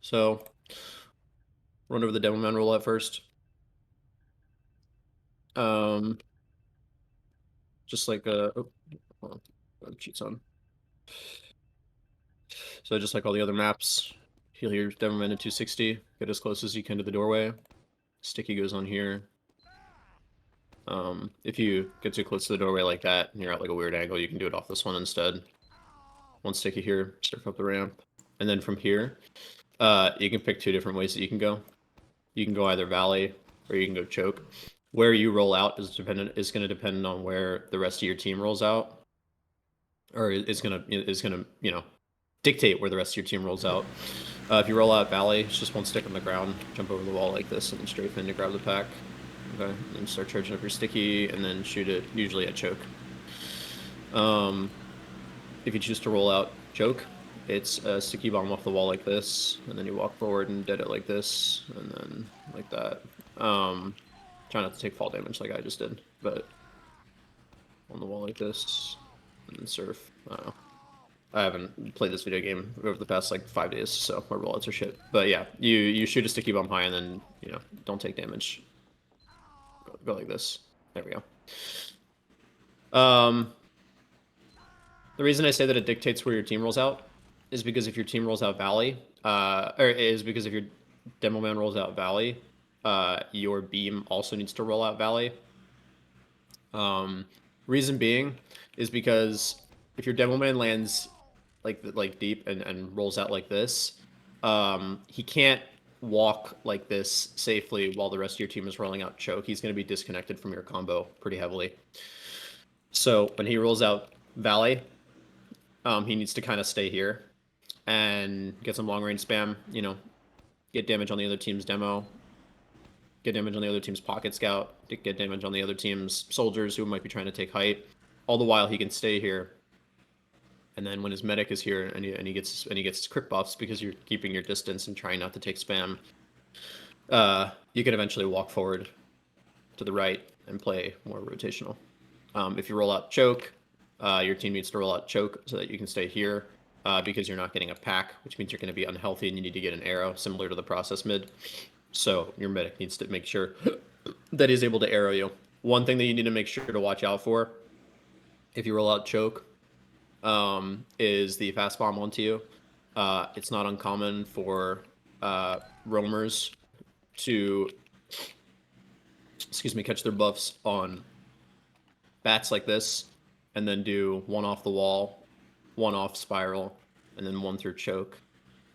So run over the Devilman roll at first. Just like cheats on. So just like all the other maps, heal your Devilman at 260. Get as close as you can to the doorway. Sticky goes on here. If you get too close to the doorway like that, and you're at like a weird angle, you can do it off this one instead. One sticky here, surf up the ramp, and then from here, you can pick two different ways that you can go. You can go either valley or you can go choke. Where you roll out is going to depend on where the rest of your team rolls out, or is gonna dictate where the rest of your team rolls out. If you roll out valley, it's just one stick on the ground, jump over the wall like this, and then strafe in to grab the pack. Okay, and start charging up your sticky, and then shoot it usually at choke. If you choose to roll out choke, it's a sticky bomb off the wall like this, and then you walk forward and dead it like this, and then like that. Try not to take fall damage like I just did, but on the wall like this, and then surf. I don't know. I haven't played this video game over the past like 5 days, so my rollouts are shit. But yeah, you shoot a sticky bomb high and then don't take damage. Go like this. There we go. The reason I say that it dictates where your team rolls out is because if your team rolls out Valley, or is because if your Demoman rolls out Valley, your beam also needs to roll out Valley. Reason being is because if your Demoman lands like deep and rolls out like this, he can't walk like this safely while the rest of your team is rolling out choke. He's going to be disconnected from your combo pretty heavily. So when he rolls out Valley, he needs to kind of stay here and get some long range spam, get damage on the other team's demo, get damage on the other team's pocket scout, get damage on the other team's soldiers who might be trying to take height. All the while he can stay here. And then when his medic is here and he gets his crit buffs because you're keeping your distance and trying not to take spam, you can eventually walk forward to the right and play more rotational. If you roll out choke, your team needs to roll out choke so that you can stay here because you're not getting a pack, which means you're going to be unhealthy and you need to get an arrow similar to the process mid. So your medic needs to make sure that he's able to arrow you. One thing that you need to make sure to watch out for if you roll out choke is the fast bomb onto you. It's not uncommon for roamers to, catch their buffs on bats like this, and then do one off the wall, one off spiral, and then one through choke,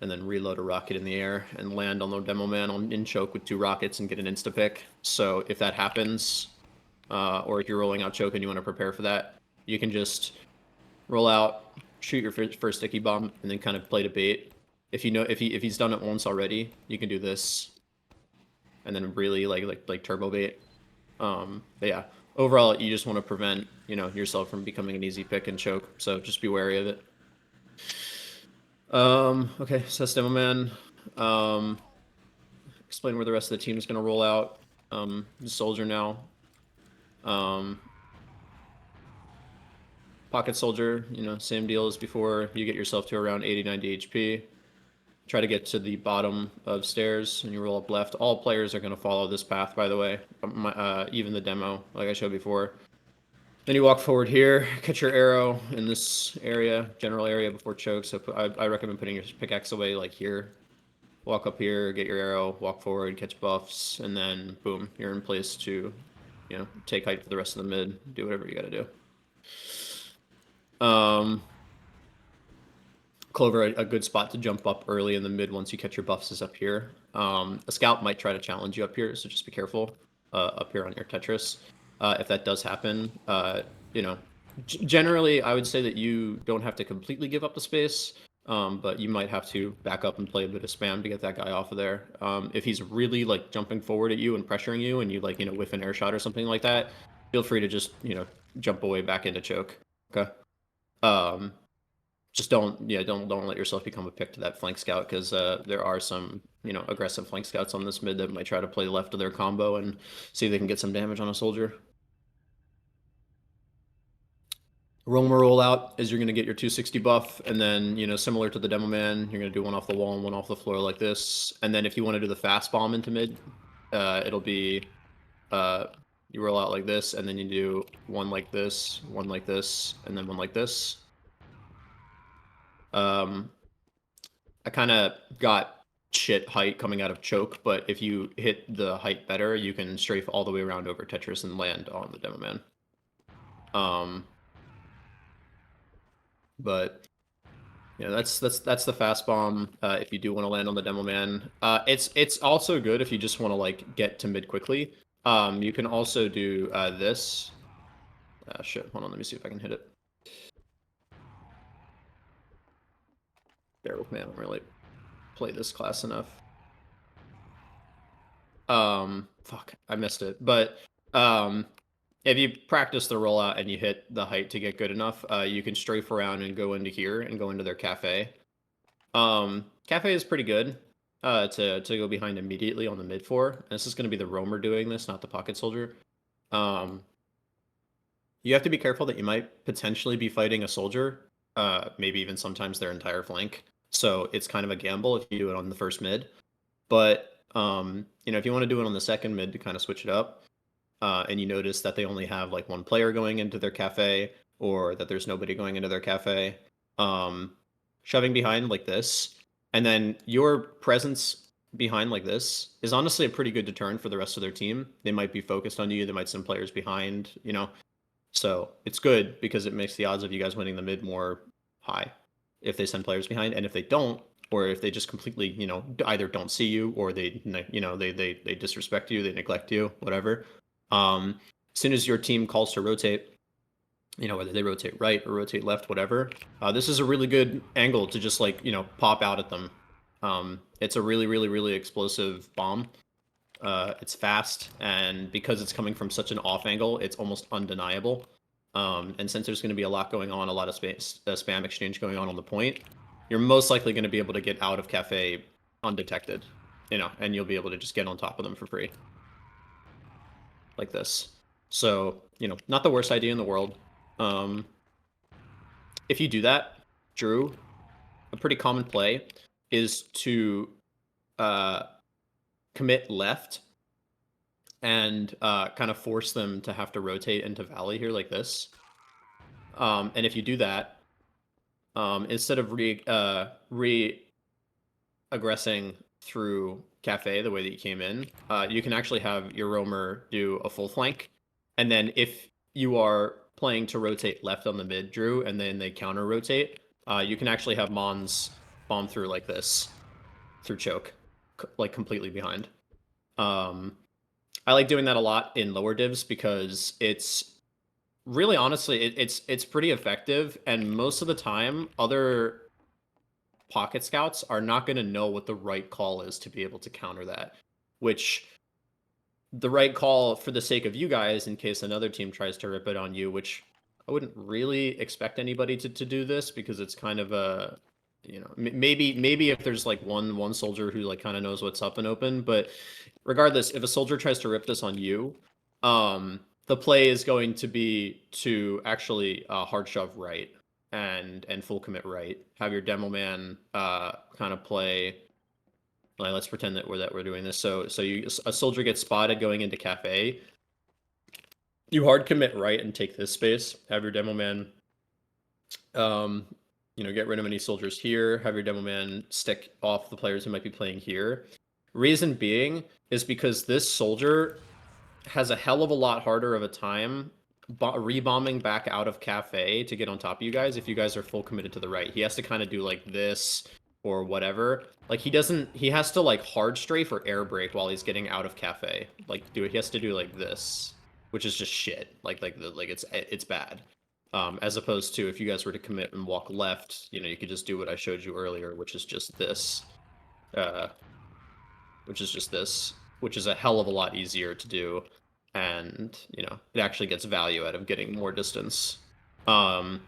and then reload a rocket in the air and land on the Demoman in choke with 2 rockets and get an insta pick. So if that happens, or if you're rolling out choke and you want to prepare for that, you can just roll out, shoot your first sticky bomb, and then kind of play to bait. If he's done it once already, you can do this, and then really like turbo bait. But yeah, overall, you just want to prevent yourself from becoming an easy pick and choke. So just be wary of it. Okay, so that's Demoman. Explain where the rest of the team is going to roll out. The soldier now. Pocket soldier, same deal as before. You get yourself to around 80, 90 HP. Try to get to the bottom of stairs and you roll up left. All players are going to follow this path, by the way. Even the demo, like I showed before. Then you walk forward here, catch your arrow in this area, general area before choke. So I recommend putting your pickaxe away like here. Walk up here, get your arrow, walk forward, catch buffs, and then boom, you're in place to, take height for the rest of the mid. Do whatever you got to do. Clover, a good spot to jump up early in the mid once you catch your buffs is up here. A scout might try to challenge you up here, so just be careful up here on your Tetris. If that does happen, generally I would say that you don't have to completely give up the space, but you might have to back up and play a bit of spam to get that guy off of there. If he's really like jumping forward at you and pressuring you and you whiff an air shot or something like that, feel free to just, jump away back into choke. Okay. Just don't let yourself become a pick to that flank scout because there are some aggressive flank scouts on this mid that might try to play left of their combo and see if they can get some damage on a soldier. Roamer rollout is you're going to get your 260 buff, and then, similar to the Demo Man, you're going to do one off the wall and one off the floor like this. And then if you want to do the fast bomb into mid, it'll be you roll out like this, and then you do one like this, and then one like this. I kind of got shit height coming out of choke, but if you hit the height better, you can strafe all the way around over Tetris and land on the Demo Man. But yeah, that's the fast bomb. If you do want to land on the Demo Man, it's also good if you just want to like get to mid quickly. You can also do this. Shit, hold on, let me see if I can hit it. Bear with me, I don't really play this class enough. Fuck, I missed it. But if you practice the rollout and you hit the height to get good enough, you can strafe around and go into here and go into their cafe. Cafe is pretty good to go behind immediately on the mid four. And this is going to be the roamer doing this, not the pocket soldier. You have to be careful that you might potentially be fighting a soldier, maybe even sometimes their entire flank. So it's kind of a gamble if you do it on the first mid. But if you want to do it on the second mid to kind of switch it up, and you notice that they only have like one player going into their cafe, or that there's nobody going into their cafe, shoving behind like this, and then your presence behind like this is honestly a pretty good deterrent for the rest of their team. They might be focused on you, they might send players behind, so it's good because it makes the odds of you guys winning the mid more high if they send players behind. And if they don't, or if they just completely, either don't see you, or they disrespect you, they neglect you, whatever. As soon as your team calls to rotate, whether they rotate right or rotate left, whatever, this is a really good angle to just like, pop out at them. It's a really, really, really explosive bomb. It's fast, and because it's coming from such an off angle, it's almost undeniable. And since there's going to be a lot going on, a lot of spam exchange going on the point, you're most likely going to be able to get out of cafe undetected, and you'll be able to just get on top of them for free. Like this. So, not the worst idea in the world. If you do that, Drew, a pretty common play is to commit left and kind of force them to have to rotate into Valley here like this. And if you do that, instead of re-aggressing through cafe the way that you came in, you can actually have your roamer do a full flank. And then if you are playing to rotate left on the mid, Drew, and then they counter rotate, you can actually have Mons bomb through like this, through choke, like completely behind. I like doing that a lot in lower divs because it's really, honestly, it's pretty effective, and most of the time other pocket scouts are not going to know what the right call is to be able to counter that, which the right call for the sake of you guys, in case another team tries to rip it on you, which I wouldn't really expect anybody to do this, because it's kind of a, maybe if there's like one soldier who like kind of knows what's up and open, but regardless, if a soldier tries to rip this on you, the play is going to be to actually hard shove right and full commit right. Have your Demo Man kind of play. Like, let's pretend that we're doing this. So a soldier gets spotted going into cafe. You hard commit right and take this space. Have your Demo Man, get rid of any soldiers here. Have your Demo Man stick off the players who might be playing here. Reason being is because this soldier has a hell of a lot harder of a time rebombing back out of cafe to get on top of you guys if you guys are full committed to the right. He has to kind of do like this or whatever. Like he has to like hard strafe or air brake while he's getting out of cafe. Like he has to do like this, which is just shit. Like it's bad. As opposed to if you guys were to commit and walk left, you could just do what I showed you earlier, which is just this. Which is a hell of a lot easier to do, and it actually gets value out of getting more distance. And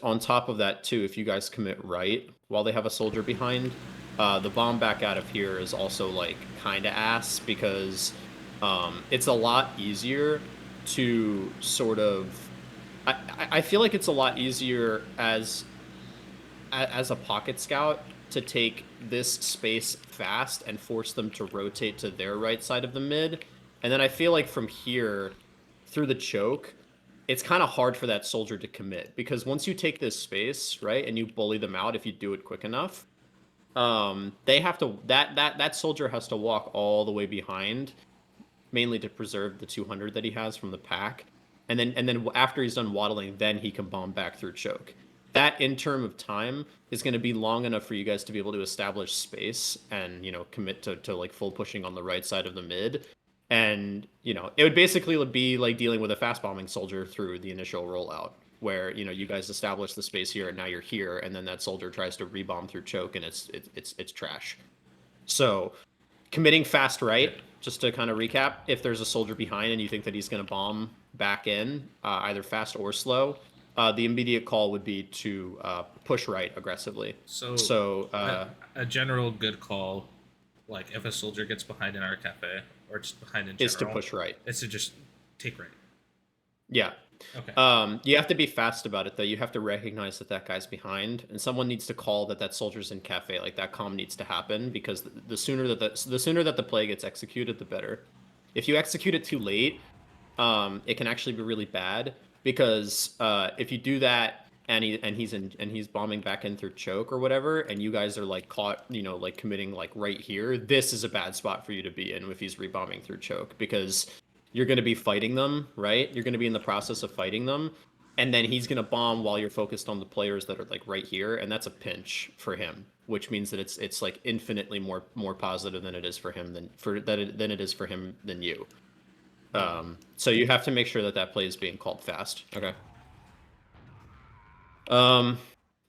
on top of that too, if you guys commit right while they have a soldier behind, the bomb back out of here is also like kind of ass, because it's a lot easier to sort of I feel like it's a lot easier as a pocket scout to take this space fast and force them to rotate to their right side of the mid. And then I feel like from here through the choke, it's kind of hard for that soldier to commit because once you take this space, right, and you bully them out if you do it quick enough, they have to that soldier has to walk all the way behind, mainly to preserve the 200 that he has from the pack. And then after he's done waddling, then he can bomb back through choke. That interim of time is going to be long enough for you guys to be able to establish space and commit to like full pushing on the right side of the mid. And it would basically be like dealing with a fast bombing soldier through the initial rollout, where you guys establish the space here and now you're here, and then that soldier tries to rebomb through choke and it's trash. So committing fast right, just to kind of recap, if there's a soldier behind and you think that he's going to bomb back in, either fast or slow, the immediate call would be to push right aggressively. So a general good call, like if a soldier gets behind in our cafe or just behind in general, is to push right. Is to just take right. Yeah. Okay. You have to be fast about it though. You have to recognize that guy's behind, and someone needs to call that soldier's in cafe. Like that comm needs to happen because the sooner that the play gets executed, the better. If you execute it too late, it can actually be really bad because if you do that and he's bombing back in through choke or whatever, and you guys are like caught, like committing like right here, this is a bad spot for you to be in if he's rebombing through choke because you're going to be fighting them, right? You're going to be in the process of fighting them, and then he's going to bomb while you're focused on the players that are like right here, and that's a pinch for him, which means that it's like infinitely more positive than it is for him than it is for him than you. So you have to make sure that play is being called fast. Okay.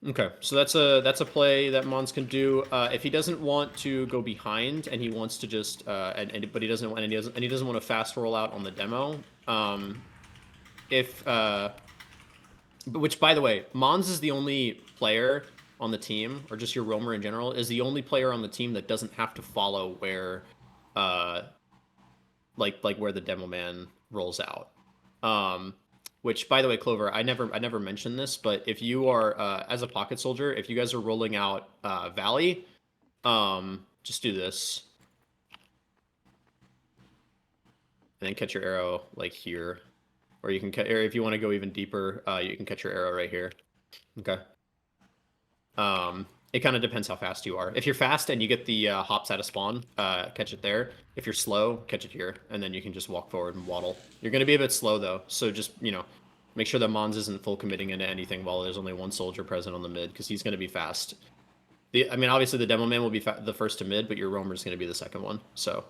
Okay, so that's a play that Mons can do. If he doesn't want to go behind and he wants to just but he doesn't want to fast roll out on the demo. Which by the way, Mons is the only player on the team, or just your roamer in general, is the only player on the team that doesn't have to follow where like where the demo man rolls out. Which, by the way, Clover, I never mentioned this, but if you are as a pocket soldier, if you guys are rolling out Valley, just do this, and then catch your arrow like here, or you can or if you want to go even deeper, you can catch your arrow right here. Okay. It kind of depends how fast you are. If you're fast and you get the hops out of spawn, catch it there. If you're slow, catch it here, and then you can just walk forward and waddle. You're going to be a bit slow, though, so just, make sure that Mons isn't full committing into anything while there's only one soldier present on the mid, because he's going to be fast. I mean, obviously the demo man will be the first to mid, but your roamer is going to be the second one, so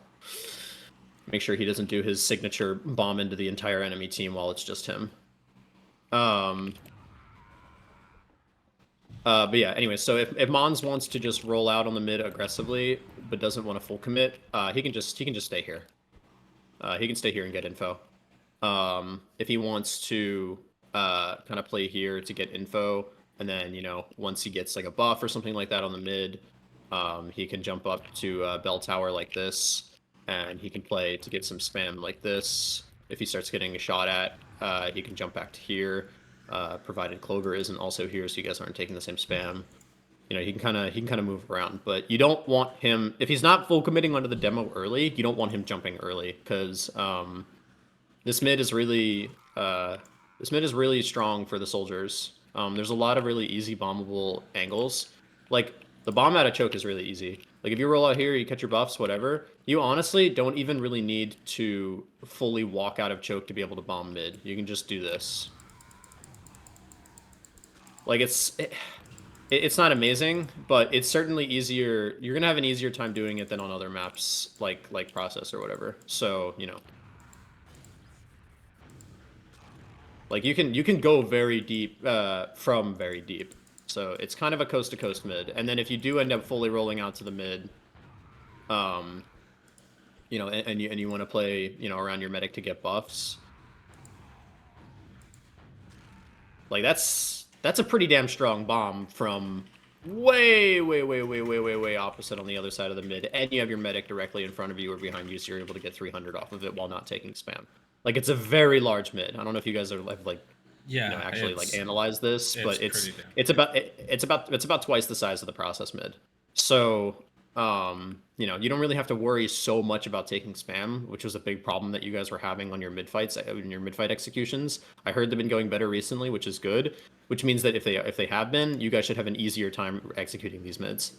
make sure he doesn't do his signature bomb into the entire enemy team while it's just him. But yeah, anyway, so if Mons wants to just roll out on the mid aggressively, but doesn't want to full commit, he can just stay here. He can stay here and get info. If he wants to kind of play here to get info, and then once he gets like a buff or something like that on the mid, he can jump up to bell tower like this, and he can play to get some spam like this. If he starts getting a shot at, he can jump back to here. Provided Clover isn't also here, so you guys aren't taking the same spam. He can kind of move around, but you don't want him, if he's not full committing onto the demo early, you don't want him jumping early, because this mid is really strong for the soldiers. There's a lot of really easy bombable angles. Like the bomb out of choke is really easy. Like if you roll out here, you catch your buffs, whatever. You honestly don't even really need to fully walk out of choke to be able to bomb mid. You can just do this. Like it's not amazing, but it's certainly easier. You're gonna have an easier time doing it than on other maps like Process or whatever. So like you can go very deep from very deep. So it's kind of a coast to coast mid. And then if you do end up fully rolling out to the mid, and you want to play around your medic to get buffs, like that's a pretty damn strong bomb from way opposite on the other side of the mid, and you have your medic directly in front of you or behind you, so you're able to get 300 off of it while not taking spam. Like, it's a very large mid. I don't know if you guys have like Yeah, actually like analyze this, it's but pretty damn. it's about twice the size of the process mid. So you don't really have to worry so much about taking spam, which was a big problem that you guys were having on your mid fights, in your mid fight executions. I heard they've been going better recently, which is good. Which means that if they have been, you guys should have an easier time executing these mids.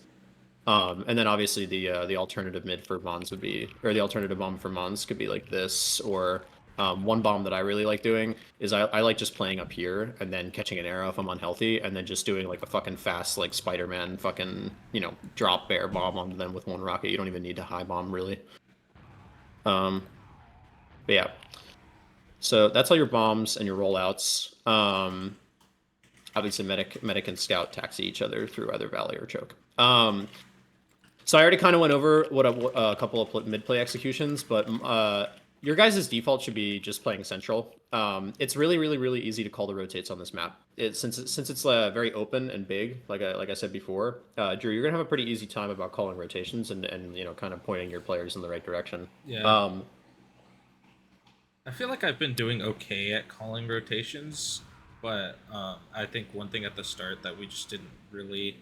And then obviously the alternative mid for Mons would be, or the alternative bomb for Mons could be like this, or one bomb that I really like doing is I like just playing up here and then catching an arrow if I'm unhealthy, and then just doing like a fucking fast like Spider-Man fucking drop bear bomb onto them with one rocket. You don't even need to high bomb really. But yeah, so that's all your bombs and your rollouts. Obviously medic and scout taxi each other through either Valley or Choke. So I already kind of went over what a couple of mid play executions, but your guys' default should be just playing central. It's really easy to call the rotates on this map. Since it's very open and big, like I said before, Drew, you're gonna have a pretty easy time about calling rotations and kind of pointing your players in the right direction. Yeah. I feel like I've been doing okay at calling rotations, but I think one thing at the start that we just didn't really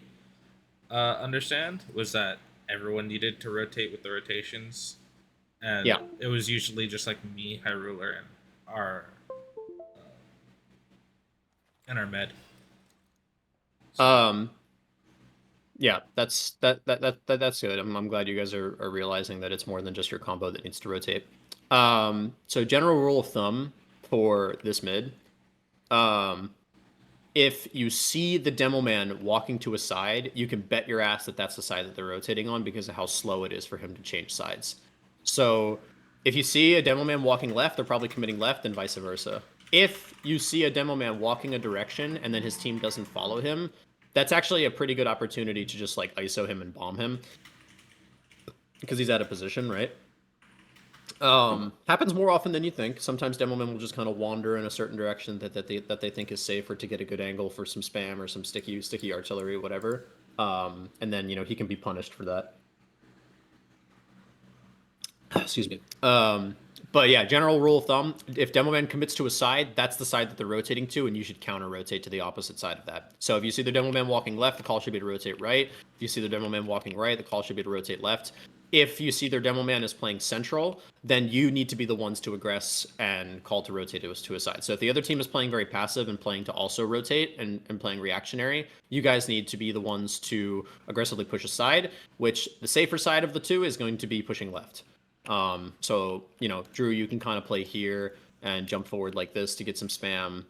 understand was that everyone needed to rotate with the rotations, and Yeah. it was usually just like me, High Ruler, and our med. So. Yeah, that's good. I'm glad you guys are realizing that it's more than just your combo that needs to rotate. So general rule of thumb for this mid, if you see the demo man walking to a side, you can bet your ass that that's the side that they're rotating on because of how slow it is for him to change sides. So if you see a demo man walking left, they're probably committing left and vice versa. If you see a demo man walking a direction and then his team doesn't follow him, that's actually a pretty good opportunity to just like ISO him and bomb him because he's out of position, right? Happens more often than you think. Sometimes demomen will just kind of wander in a certain direction that they think is safer to get a good angle for some spam or some sticky artillery, whatever. And then he can be punished for that. Excuse me. But yeah, general rule of thumb: if demoman commits to a side, that's the side that they're rotating to, and you should counter rotate to the opposite side of that. So if you see the demoman walking left, the call should be to rotate right. If you see the demoman walking right, the call should be to rotate left. If you see their demo man is playing central, then you need to be the ones to aggress and call to rotate to a side. So if the other team is playing very passive and playing to also rotate and playing reactionary, you guys need to be the ones to aggressively push aside, which the safer side of the two is going to be pushing left. So, Drew, you can kind of play here and jump forward like this to get some spam.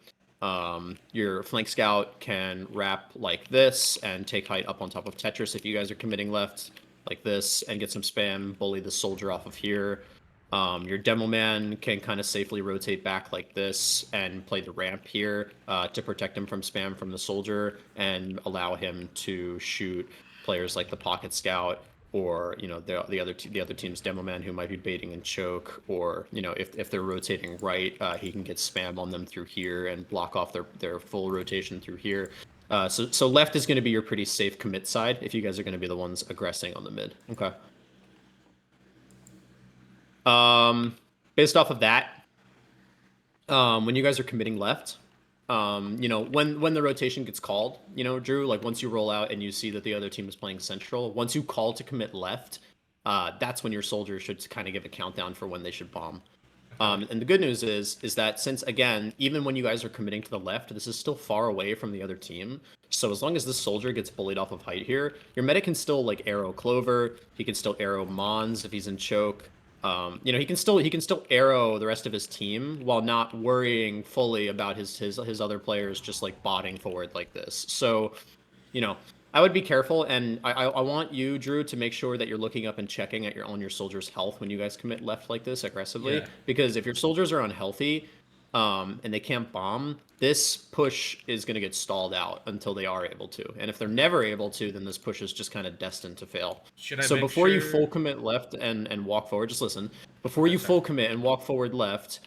Your flank scout can wrap like this and take height up on top of Tetris if you guys are committing left. Like this and get some spam, bully the soldier off of here. Your demo man can kind of safely rotate back like this and play the ramp here to protect him from spam from the soldier and allow him to shoot players like the pocket scout or the other team's demo man who might be baiting and choke, or if they're rotating right, he can get spam on them through here and block off their full rotation through here. So left is going to be your pretty safe commit side if you guys are going to be the ones aggressing on the mid. Okay. Based off of that, when you guys are committing left, when the rotation gets called, Drew, like once you roll out and you see that the other team is playing central, once you call to commit left, that's when your soldiers should kind of give a countdown for when they should bomb. And the good news is that since, again, even when you guys are committing to the left, this is still far away from the other team. So as long as this soldier gets bullied off of height here, your medic can still like arrow Clover. He can still arrow Mons if he's in choke. He can still arrow the rest of his team while not worrying fully about his other players just like botting forward like this. So, I would be careful, and I want you, Drew, to make sure that you're looking up and checking at your soldiers' health when you guys commit left like this aggressively. Yeah. Because if your soldiers are unhealthy, and they can't bomb, this push is going to get stalled out until they are able to. And if they're never able to, then this push is just kind of destined to fail. So before you full commit left and walk forward, just listen. Before you full commit and walk forward left,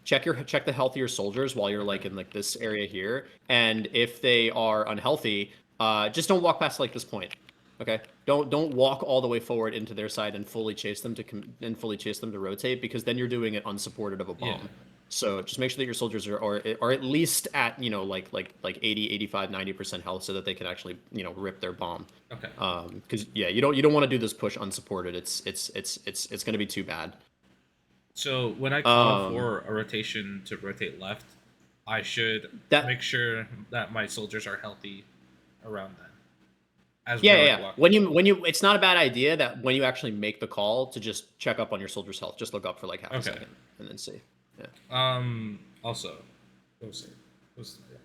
check the health of your soldiers while you're like in like this area here. And if they are unhealthy, just don't walk past like this point. Okay, don't walk all the way forward into their side and fully chase them to rotate, because then you're doing it unsupported of a bomb. So just make sure that your soldiers are at least at, you know, like 80, 85, 90% health so that they can actually, you know, rip their bomb. Okay. Because yeah, you don't want to do this push unsupported. It's going to be too bad. So when I call Um, for a rotation to rotate left, I should that make sure that my soldiers are healthy around then, as Yeah, we're yeah, like yeah. walking. It's not a bad idea that when you actually make the call to just check up on your soldier's health, just look up for like half a Okay. second and then see. Yeah. Also, what was the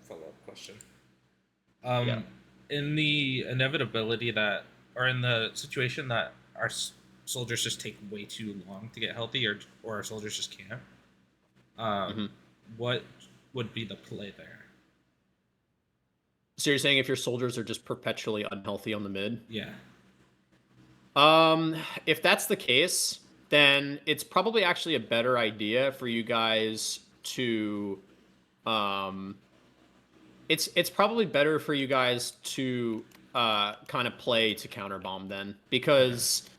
follow up question? Yeah. In the inevitability that, or in the situation that our soldiers just take way too long to get healthy, or our soldiers just can't, hmm what would be the play there? So you're saying if your soldiers are just perpetually unhealthy on the mid? Yeah. Um, if that's the case, then it's probably actually a better idea for you guys to um it's probably better for you guys to kind of play to counter bomb then Okay. because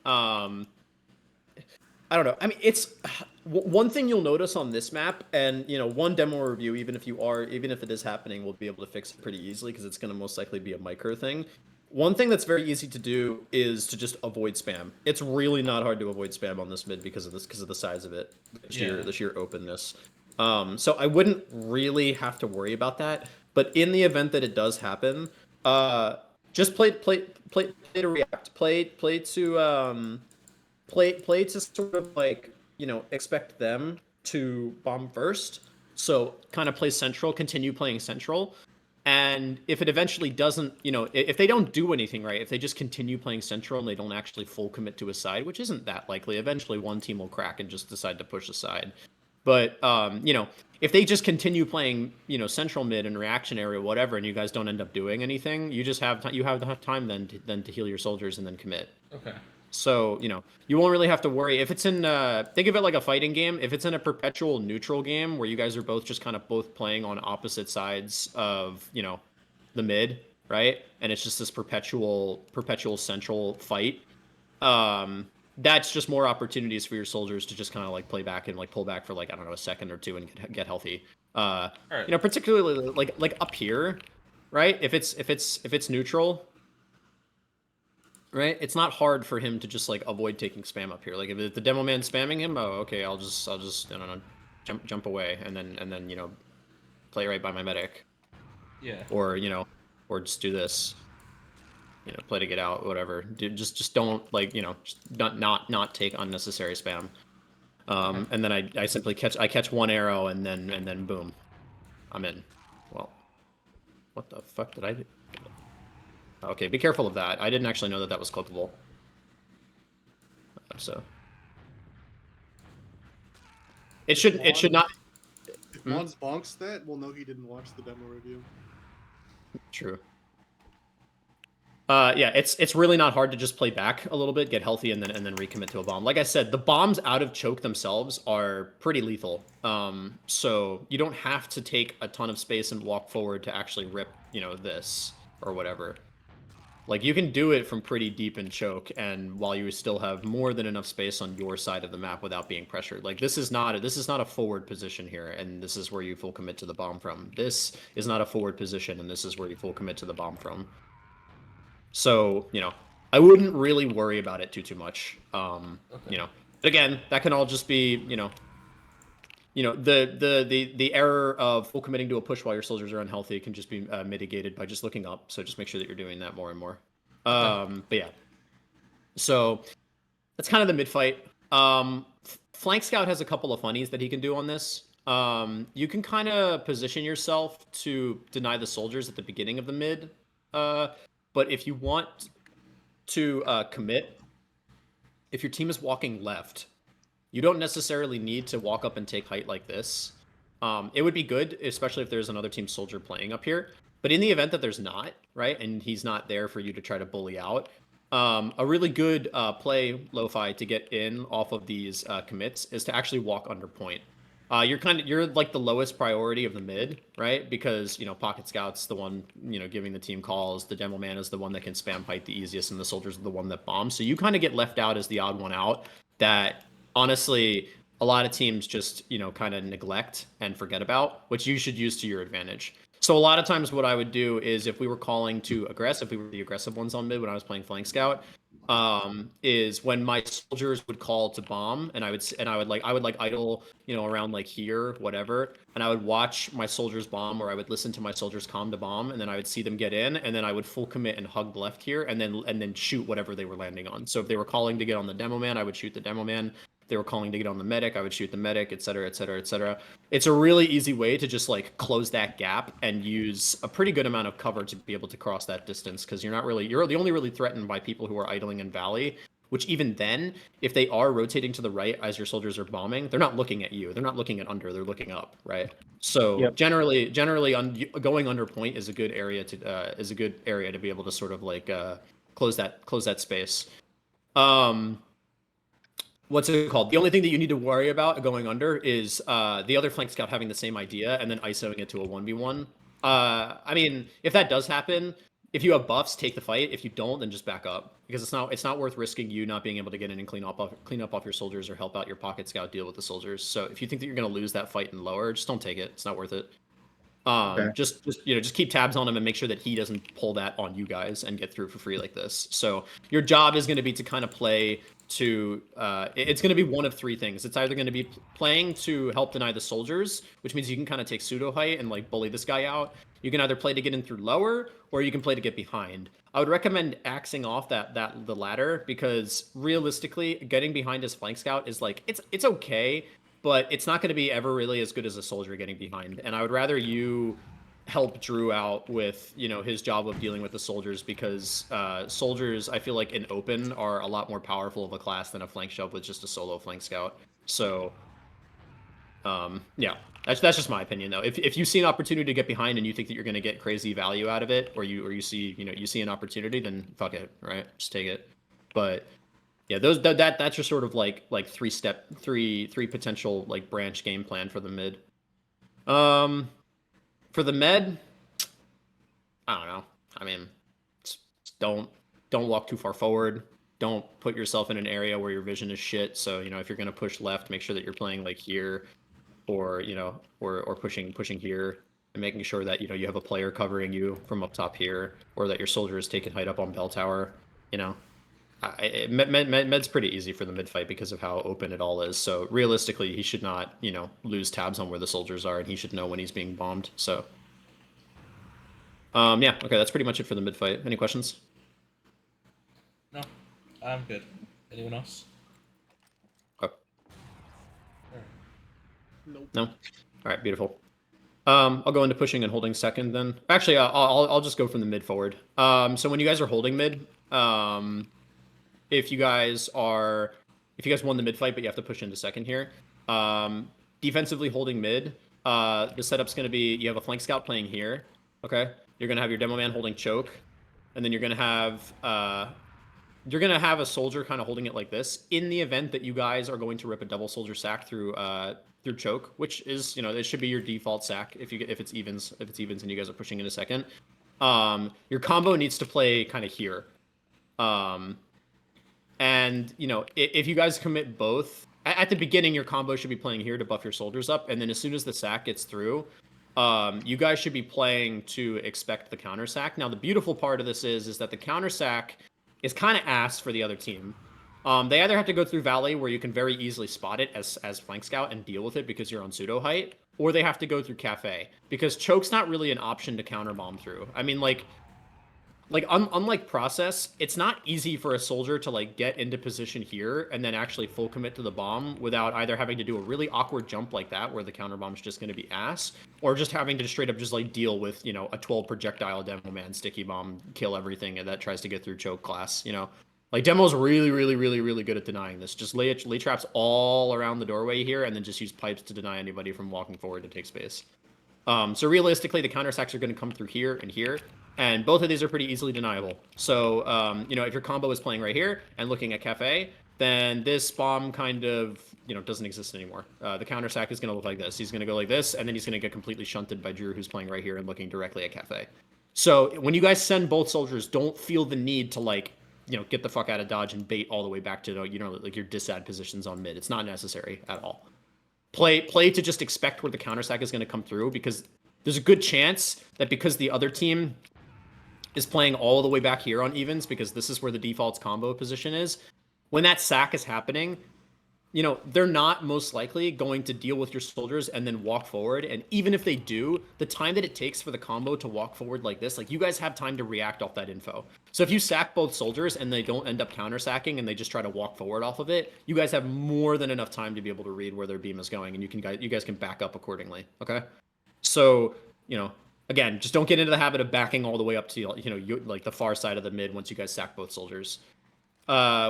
um I don't know. I mean, it's one thing you'll notice on this map, and you know, one demo review, even if it is happening, we'll be able to fix it pretty easily because it's going to most likely be a micro thing. One thing that's very easy to do is to just avoid spam. It's really not hard to avoid spam on this mid because of the size of it, Yeah. the sheer openness. So I wouldn't really have to worry about that. But in the event that it does happen, uh, just play to react. Play to sort of like, you know, expect them to bomb first. So kind of play central, continue playing central. And if it eventually doesn't, you know, if they don't do anything right, if they just continue playing central and they don't actually full commit to a side, which isn't that likely, eventually one team will crack and just decide to push aside. But you know, if they just continue playing, you know, central mid and reaction area, whatever, and you guys don't end up doing anything, you just have you have time then to heal your soldiers and then commit. Okay. So, you know, you won't really have to worry. If it's in, think of it like a fighting game. If it's in a perpetual neutral game where you guys are both just kind of both playing on opposite sides of, you know, the mid, right? And it's just this perpetual central fight. That's just more opportunities for your soldiers to just kind of like play back and like pull back for like, I don't know, a second or two and get healthy. All right. You know, particularly like up here, right? If it's neutral, right? It's not hard for him to just like avoid taking spam up here. Like if the demo man's spamming him, oh okay, I'll just I don't know, jump away and then you know play right by my medic, Yeah. or you know, or just do this, you know, play to get out, whatever. Just don't like you know just not take unnecessary spam. Okay. And then I simply catch one arrow and then boom, I'm in. Well, what the fuck did I do? Okay, be careful of that. I didn't actually know that that was clippable. So it should not. If Hmm? Mons bonks that, we'll know he didn't watch the demo review. True. Yeah, it's really not hard to just play back a little bit, get healthy, and then recommit to a bomb. Like I said, the bombs out of choke themselves are pretty lethal. So you don't have to take a ton of space and walk forward to actually rip, you know, this or whatever. Like you can do it from pretty deep in choke, and while you still have more than enough space on your side of the map without being pressured. Like this is not a forward position here, and this is where you full commit to the bomb from. This is not a forward position, and this is where you full commit to the bomb from. So you know, I wouldn't really worry about it too much. Okay. You know, again, that can all just be the error of full committing to a push while your soldiers are unhealthy can just be mitigated by just looking up. So just make sure that you're doing that more and more. Okay. But yeah, so that's kind of the mid fight. Flank Scout has a couple of funnies that he can do on this. You can kind of position yourself to deny the soldiers at the beginning of the mid. But if you want to commit, if your team is walking left, you don't necessarily need to walk up and take height like this. It would be good, especially if there's another team soldier playing up here. But in the event that there's not, right, and he's not there for you to try to bully out, a really good play, Lo-Fi, to get in off of these commits is to actually walk under point. You're like the lowest priority of the mid, right? Because you know Pocket Scout's the one giving the team calls. The Demo Man is the one that can spam height the easiest, and the soldiers are the one that bombs. So you kind of get left out as the odd one out. That honestly a lot of teams just, kind of neglect and forget about, which you should use to your advantage. So a lot of times what I would do is if we were calling to aggress, if we were the aggressive ones on mid when I was playing flank scout, is when my soldiers would call to bomb, and I would idle, around like here, whatever, and I would watch my soldiers bomb, or I would listen to my soldiers comm to bomb, and then I would see them get in, and then I would full commit and hug left here, and then shoot whatever they were landing on. So if they were calling to get on the demo man, I would shoot the demo man. They were calling to get on the medic, I would shoot the medic, et cetera, et cetera, et cetera. It's a really easy way to just like close that gap and use a pretty good amount of cover to be able to cross that distance, because you're the only really threatened by people who are idling in Valley, which even then, if they are rotating to the right as your soldiers are bombing, they're not looking at you. They're not looking at under, they're looking up, right? So Yep. generally going under point is a good area to be able to sort of like close that space. What's it called? The only thing that you need to worry about going under is the other flank scout having the same idea and then ISOing it to a 1v1. I mean, if that does happen, if you have buffs, take the fight. If you don't, then just back up, because it's not worth risking you not being able to get in and clean up off your soldiers or help out your pocket scout deal with the soldiers. So if you think that you're going to lose that fight in lower, just don't take it. It's not worth it. Okay. Just keep tabs on him and make sure that he doesn't pull that on you guys and get through for free like this. So your job is going to be to kind of play to it's going to be one of three things. It's either going to be playing to help deny the soldiers, which means you can kind of take pseudo height and like bully this guy out. You can either play to get in through lower, or you can play to get behind. I would recommend axing off the latter, because realistically getting behind as flank scout is like it's okay, but it's not going to be ever really as good as a soldier getting behind. And I would rather you help Drew out with, his job of dealing with the soldiers, because soldiers, I feel like in open, are a lot more powerful of a class than a flank shove with just a solo flank scout. So, yeah, that's just my opinion though. If you see an opportunity to get behind and you think that you're going to get crazy value out of it, or you see an opportunity, then fuck it, right? Just take it. But yeah, that's just sort of like three potential like branch game plan for the mid. For the med, I don't know. I mean, don't walk too far forward. Don't put yourself in an area where your vision is shit. So, if you're gonna push left, make sure that you're playing like here, or or pushing here, and making sure that you have a player covering you from up top here, or that your soldier is taking height up on bell tower. Med's pretty easy for the mid fight because of how open it all is. So realistically, he should not, lose tabs on where the soldiers are, and he should know when he's being bombed. So, yeah, okay, that's pretty much it for the mid fight. Any questions? No, I'm good. Anyone else? Okay. Nope. No. All right, beautiful. I'll go into pushing and holding second then. Actually, I'll just go from the mid forward. So when you guys are holding mid, if you guys won the mid fight, but you have to push into second here, defensively holding mid, the setup's going to be, you have a flank scout playing here, okay? You're going to have your demo man holding choke, and then you're going to have a soldier kind of holding it like this. In the event that you guys are going to rip a double soldier sack through choke, which is, it should be your default sack if it's evens and you guys are pushing into second. Your combo needs to play kind of here. And, if you guys commit both, at the beginning, your combo should be playing here to buff your soldiers up. And then as soon as the sack gets through, you guys should be playing to expect the counter sack. Now, the beautiful part of this is that the counter sack is kind of ass for the other team. They either have to go through Valley, where you can very easily spot it as flank scout and deal with it because you're on pseudo height, or they have to go through Cafe, because choke's not really an option to counter bomb through. I mean, unlike process, it's not easy for a soldier to like get into position here and then actually full commit to the bomb without either having to do a really awkward jump like that where the counter bomb's just going to be ass, or just having to straight up just like deal with, a 12 projectile demo man sticky bomb, kill everything that tries to get through choke class. Like Demo's really, really, really, really good at denying this. Just lay traps all around the doorway here, and then just use pipes to deny anybody from walking forward to take space. So realistically, the counter sacks are going to come through here and here, and both of these are pretty easily deniable. So, if your combo is playing right here and looking at Cafe, then this bomb kind of, doesn't exist anymore. The counter sack is going to look like this. He's going to go like this, and then he's going to get completely shunted by Drew, who's playing right here and looking directly at Cafe. So when you guys send both soldiers, don't feel the need to, like, get the fuck out of dodge and bait all the way back to like your disad positions on mid. It's not necessary at all. Play to just expect where the counter sack is going to come through, because there's a good chance that because the other team is playing all the way back here on evens, because this is where the default combo position is, when that sack is happening, they're not most likely going to deal with your soldiers and then walk forward. And even if they do, the time that it takes for the combo to walk forward like this, like, you guys have time to react off that info. So if you sack both soldiers and they don't end up counter sacking and they just try to walk forward off of it, you guys have more than enough time to be able to read where their beam is going, and you guys can back up accordingly. Okay, so again, just don't get into the habit of backing all the way up to like the far side of the mid once you guys sack both soldiers.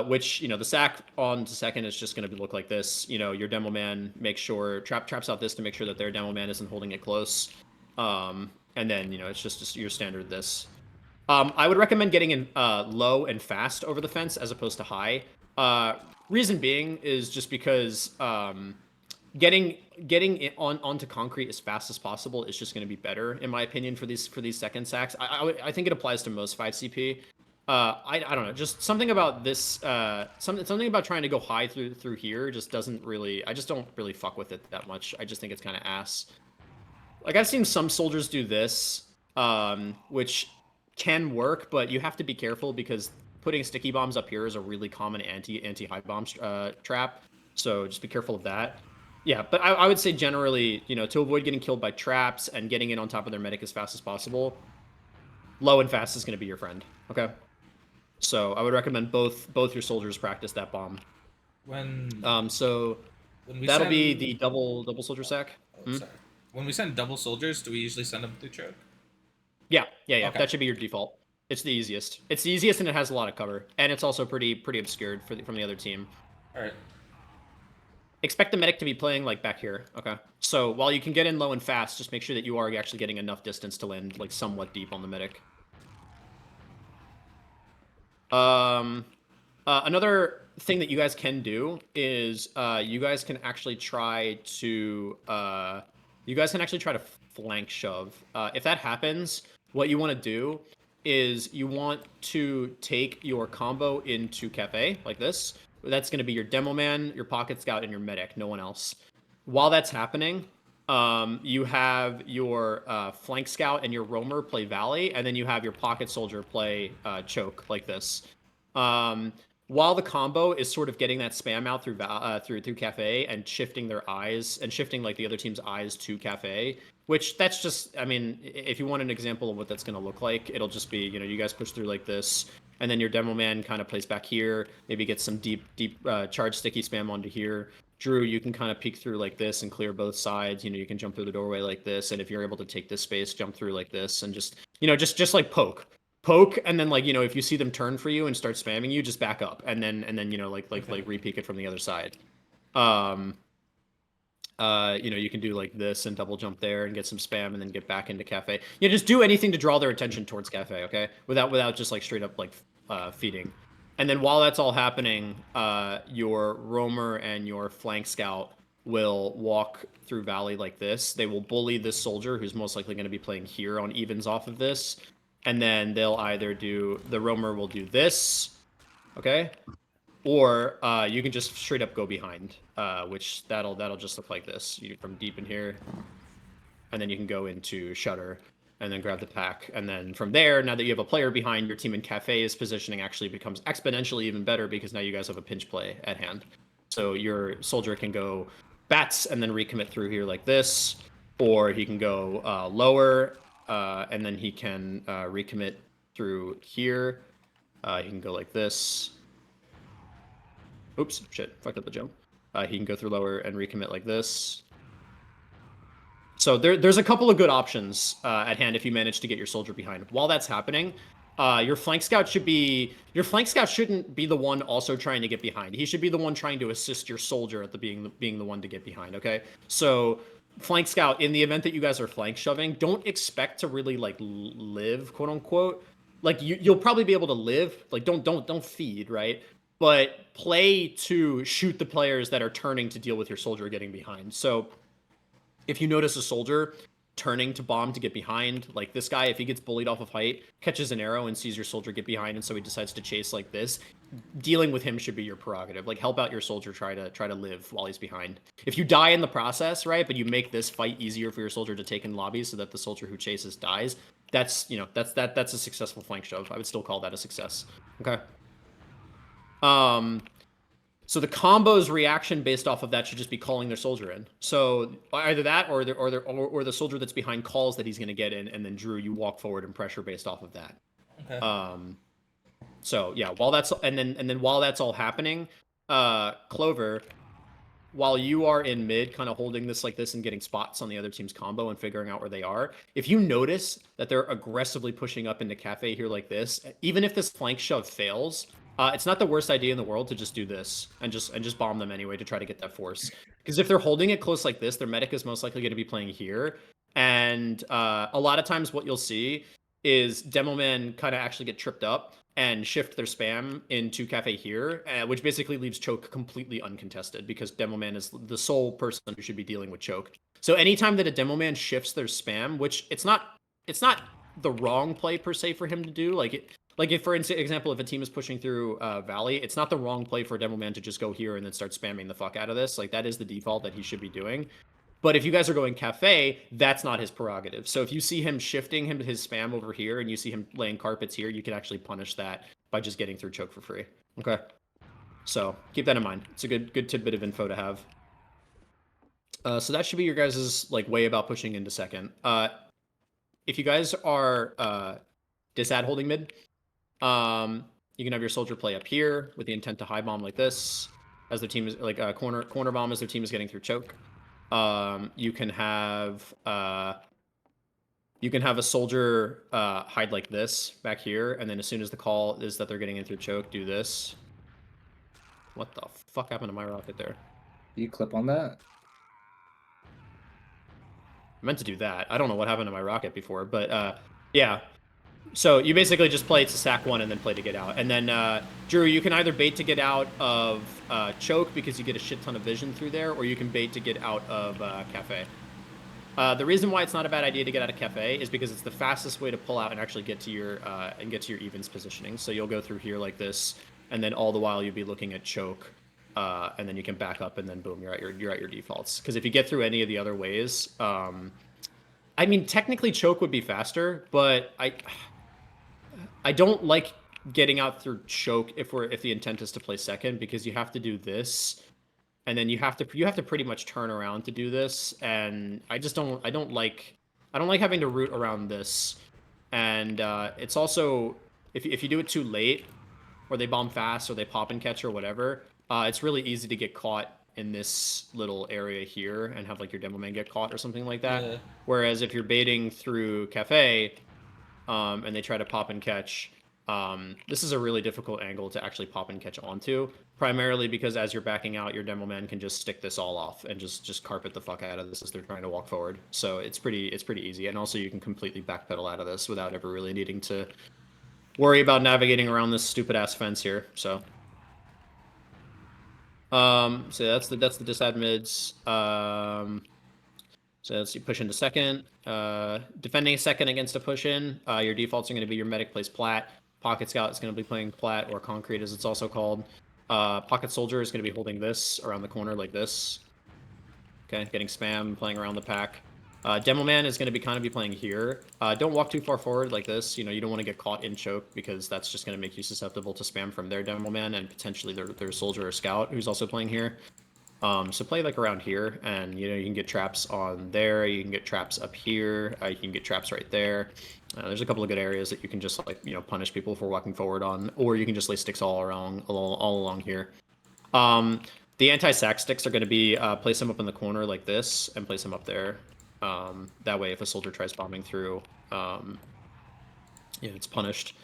Which, the sack on to second is just going to look like this. Your demo man makes sure traps out this to make sure that their demo man isn't holding it close. And then, it's just your standard this. I would recommend getting in low and fast over the fence as opposed to high. Reason being is just because getting it onto concrete as fast as possible is just going to be better, in my opinion, for these second sacks. I think it applies to most 5CP. I don't know, just something about this, something about trying to go high through here just doesn't really, I just don't really fuck with it that much. I just think it's kind of ass. Like, I've seen some soldiers do this, which can work, but you have to be careful because putting sticky bombs up here is a really common anti-high bomb trap. So just be careful of that. Yeah, but I would say generally, to avoid getting killed by traps and getting in on top of their medic as fast as possible, low and fast is going to be your friend. Okay. So I would recommend both your soldiers practice that bomb. So that'll be the double soldier sack. Sorry. When we send double soldiers, do we usually send them through choke? Yeah. Okay. That should be your default. It's the easiest. It's the easiest, and it has a lot of cover, and it's also pretty obscured from the other team. All right. Expect the medic to be playing like back here. Okay. So while you can get in low and fast, just make sure that you are actually getting enough distance to land like somewhat deep on the medic. Another thing that you guys can do is you guys can actually try to flank shove. If that happens, what you want to do is you want to take your combo into cafe like this. That's going to be your demo man, your pocket scout, and your medic. No one else. While that's happening, you have your flank scout and your roamer play valley, and then you have your pocket soldier play choke like this. While the combo is sort of getting that spam out through cafe and shifting their eyes and shifting like the other team's eyes to cafe, which that's just, I mean, if you want an example of what that's going to look like, it'll just be, you guys push through like this, and then your demo man kind of plays back here, maybe gets some deep charge sticky spam onto here. Drew, you can kind of peek through like this and clear both sides. You can jump through the doorway like this, and if you're able to take this space, jump through like this, and just, just like poke, and then like, if you see them turn for you and start spamming you, just back up, and then like re-peek it from the other side. You can do like this and double jump there and get some spam and then get back into cafe. Just do anything to draw their attention towards cafe, okay? Without just like straight up like feeding. And then while that's all happening, your roamer and your flank scout will walk through valley like this. They will bully this soldier who's most likely going to be playing here on evens off of this. And then they'll either the roamer will do this, okay? Or you can just straight up go behind, which that'll just look like this. From deep in here, and then you can go into shutter, and then grab the pack, and then from there, now that you have a player behind, your team in cafe's positioning actually becomes exponentially even better because now you guys have a pinch play at hand. So your soldier can go bats and then recommit through here like this, or he can go lower, and then he can recommit through here. He can go like this. Oops, shit, fucked up the jump. He can go through lower and recommit like this. So there's a couple of good options at hand if you manage to get your soldier behind. While that's happening, your flank scout shouldn't be the one also trying to get behind. He should be the one trying to assist your soldier at being the one to get behind. Okay, so flank scout, in the event that you guys are flank shoving, don't expect to really like live, quote unquote. Like you'll probably be able to live. Like don't feed, right? But play to shoot the players that are turning to deal with your soldier getting behind. So if you notice a soldier turning to bomb to get behind. Like this guy, if he gets bullied off of height, catches an arrow and sees your soldier get behind, and so he decides to chase like this. Dealing with him should be your prerogative. Like help out your soldier try to live while he's behind. If you die in the process, right, but you make this fight easier for your soldier to take in lobbies so that the soldier who chases dies, that's that's a successful flank shove. I would still call that a success. Okay. So the combo's reaction based off of that should just be calling their soldier in. So either that or the soldier that's behind calls that he's going to get in, and then Drew, you walk forward and pressure based off of that. Okay. So yeah, while that's and then while that's all happening, Clover, while you are in mid, kind of holding this like this and getting spots on the other team's combo and figuring out where they are, if you notice that they're aggressively pushing up into cafe here like this, even if this flank shove fails, it's not the worst idea in the world to just do this and just bomb them anyway to try to get that force. Because if they're holding it close like this, their medic is most likely going to be playing here, and a lot of times what you'll see is Demoman kind of actually get tripped up and shift their spam into cafe here, which basically leaves choke completely uncontested because Demoman is the sole person who should be dealing with choke. So anytime that a Demoman shifts their spam, which it's not the wrong play per se for him to do, like if for example, if a team is pushing through Valley, it's not the wrong play for a Demoman to just go here and then start spamming the fuck out of this. Like that is the default that he should be doing. But if you guys are going cafe, that's not his prerogative. So if you see him shifting his spam over here and you see him laying carpets here, you can actually punish that by just getting through choke for free. Okay. So keep that in mind. It's a good tidbit of info to have. So that should be your guys' like way about pushing into second. If you guys are disad holding mid, you can have your soldier play up here with the intent to high bomb like this, as their team is like corner bomb as their team is getting through choke. You can have a soldier hide like this back here, and then as soon as the call is that they're getting in through choke, do this. What the fuck happened to my rocket there? Do you clip on that? I meant to do that. I don't know what happened to my rocket before, but yeah. So you basically just play to sack one and then play to get out. And then, Drew, you can either bait to get out of choke because you get a shit ton of vision through there, or you can bait to get out of cafe. The reason why it's not a bad idea to get out of cafe is because it's the fastest way to pull out and actually get to your evens positioning. So you'll go through here like this, and then all the while you'll be looking at choke, and then you can back up, and then boom, you're at your defaults. Because if you get through any of the other ways, I mean, technically choke would be faster, but I don't like getting out through choke if the intent is to play second, because you have to do this, and then you have to pretty much turn around to do this, and I don't like having to root around this, and it's also if you do it too late, or they bomb fast, or they pop and catch or whatever, it's really easy to get caught in this little area here and have like your demo man get caught or something like that. Yeah. Whereas if you're baiting through cafe, and they try to pop and catch, this is a really difficult angle to actually pop and catch onto, primarily because as you're backing out, your demo man can just stick this all off and just carpet the fuck out of this as they're trying to walk forward. So it's pretty easy, and also you can completely backpedal out of this without ever really needing to worry about navigating around this stupid ass fence here. So that's the disad mids. So let's see, push into second. Defending second against a push in, your defaults are going to be your medic plays plat. Pocket scout is going to be playing plat, or concrete as it's also called. Pocket soldier is going to be holding this around the corner like this. Okay, getting spam, playing around the pack. Demo man is going to be playing here. Don't walk too far forward like this. You know, you don't want to get caught in choke, because that's just going to make you susceptible to spam from their demo man and potentially their soldier or scout who's also playing here. So play like around here, and you know, you can get traps on there, you can get traps up here, you can get traps right there. There's a couple of good areas that you can just like, you know, punish people for walking forward on, or you can just lay sticks all along here. The anti-sack sticks are going to be place them up in the corner like this and place them up there. That way, if a soldier tries bombing through, it's punished.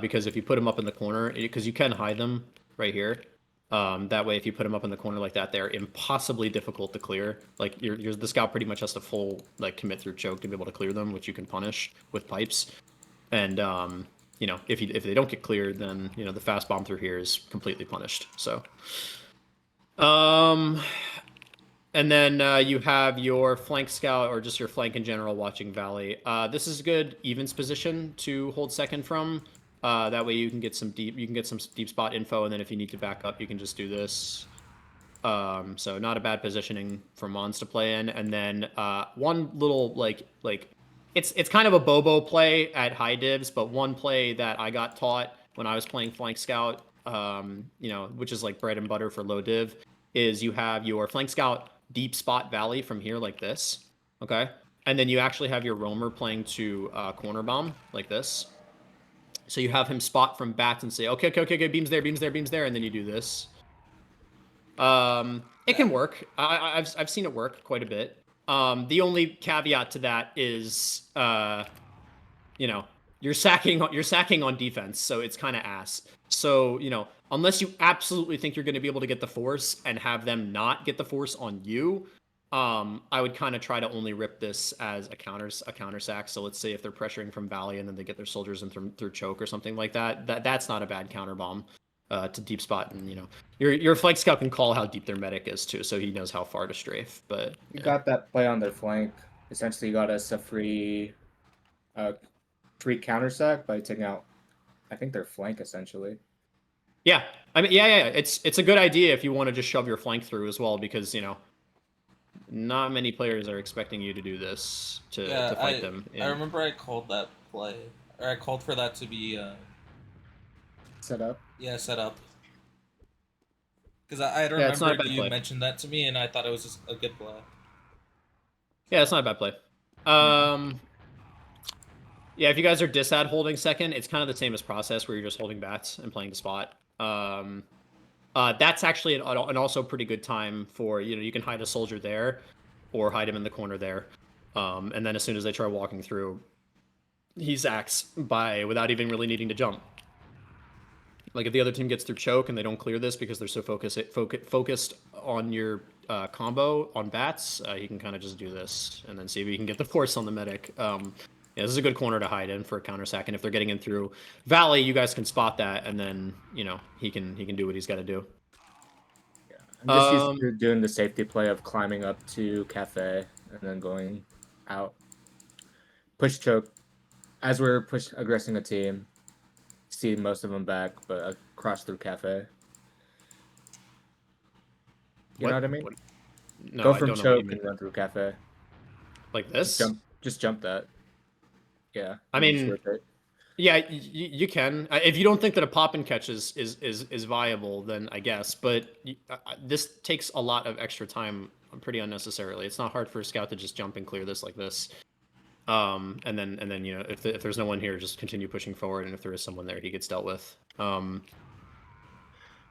Because if you put them up in the corner, because you can hide them right here. That way, if you put them up in the corner like that, they're impossibly difficult to clear. Like the scout pretty much has to full like commit through choke to be able to clear them, which you can punish with pipes. And you know, if they don't get cleared, then you know the fast bomb through here is completely punished. So, And then you have your flank scout or just your flank in general watching Valley. This is a good evens position to hold second from. That way you can get some deep spot info, and then if you need to back up, you can just do this. So not a bad positioning for Mons to play in. And then one little like it's kind of a Bobo play at high divs, but one play that I got taught when I was playing flank scout, which is like bread and butter for low div, is you have your flank scout deep spot Valley from here like this, okay, and then you actually have your roamer playing to corner bomb like this. So you have him spot from bats and say, okay, beams there, and then you do this. It can work. I've seen it work quite a bit. The only caveat to that is, you're sacking on defense, so it's kind of ass. So, unless you absolutely think you're going to be able to get the force and have them not get the force on you, I would kind of try to only rip this as a counter sack. So let's say if they're pressuring from Valley and then they get their soldiers in through choke or something like that, that's not a bad counter bomb. To deep spot, and your flank scout can call how deep their medic is too, so he knows how far to strafe. But You got that play on their flank. Essentially, you got us a free counter sack by taking out, I think, their flank essentially. yeah, I mean, yeah. It's a good idea if you want to just shove your flank through as well, because not many players are expecting you to do this to fight them. I remember I called that play, or I called for that to be Set up. Yeah, set up. Because I Yeah, it's not a remember bad you play. mentioned that to me, and I thought it was just a good play. Yeah, it's not a bad play. Yeah, if you guys are disad holding second, it's kind of the same as process where you're just holding bats and playing the spot. That's actually an also pretty good time for, you can hide a soldier there or hide him in the corner there. And then as soon as they try walking through, he zacks by without even really needing to jump. Like if the other team gets through choke and they don't clear this because they're so focused on your combo on bats, you can kind of just do this and then see if you can get the force on the medic. Yeah, this is a good corner to hide in for a counter sack, and if they're getting in through Valley, you guys can spot that, and then he can do what he's got to do. Yeah, I'm just used to doing the safety play of climbing up to cafe and then going out. Push choke. As we're aggressing a team, see most of them back, but cross through cafe. You know what I mean? No, Go I from don't know what you choke mean. and run through cafe. Like this? Just jump that. Yeah. I mean, yeah, you can. If you don't think that a pop and catch is viable, then I guess. But this takes a lot of extra time, pretty unnecessarily. It's not hard for a scout to just jump and clear this like this. And then if there's no one here, just continue pushing forward, and if there is someone there, he gets dealt with.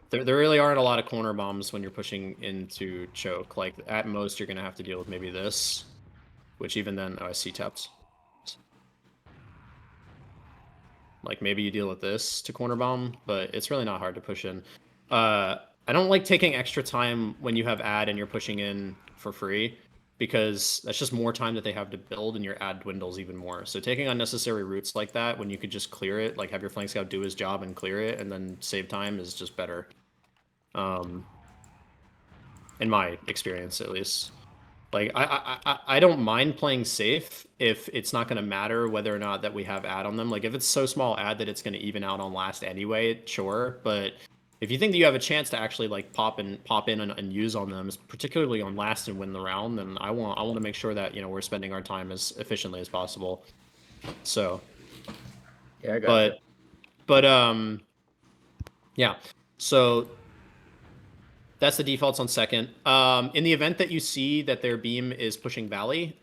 There really aren't a lot of corner bombs when you're pushing into choke. Like at most, you're gonna have to deal with maybe this, which even then, I see tapped. Like maybe you deal with this to corner bomb, but it's really not hard to push in. I don't like taking extra time when you have ad and you're pushing in for free, because that's just more time that they have to build, and your ad dwindles even more. So taking unnecessary routes like that when you could just clear it, like have your flank scout do his job and clear it and then save time, is just better. In my experience, at least. Like I don't mind playing safe if it's not going to matter whether or not that we have ad on them. Like if it's so small ad that it's going to even out on last anyway, sure. But if you think that you have a chance to actually like pop in and use on them, particularly on last and win the round, then I want to make sure that we're spending our time as efficiently as possible. So yeah, I got but yeah. So that's the defaults on second. In the event that you see that their beam is pushing Valley,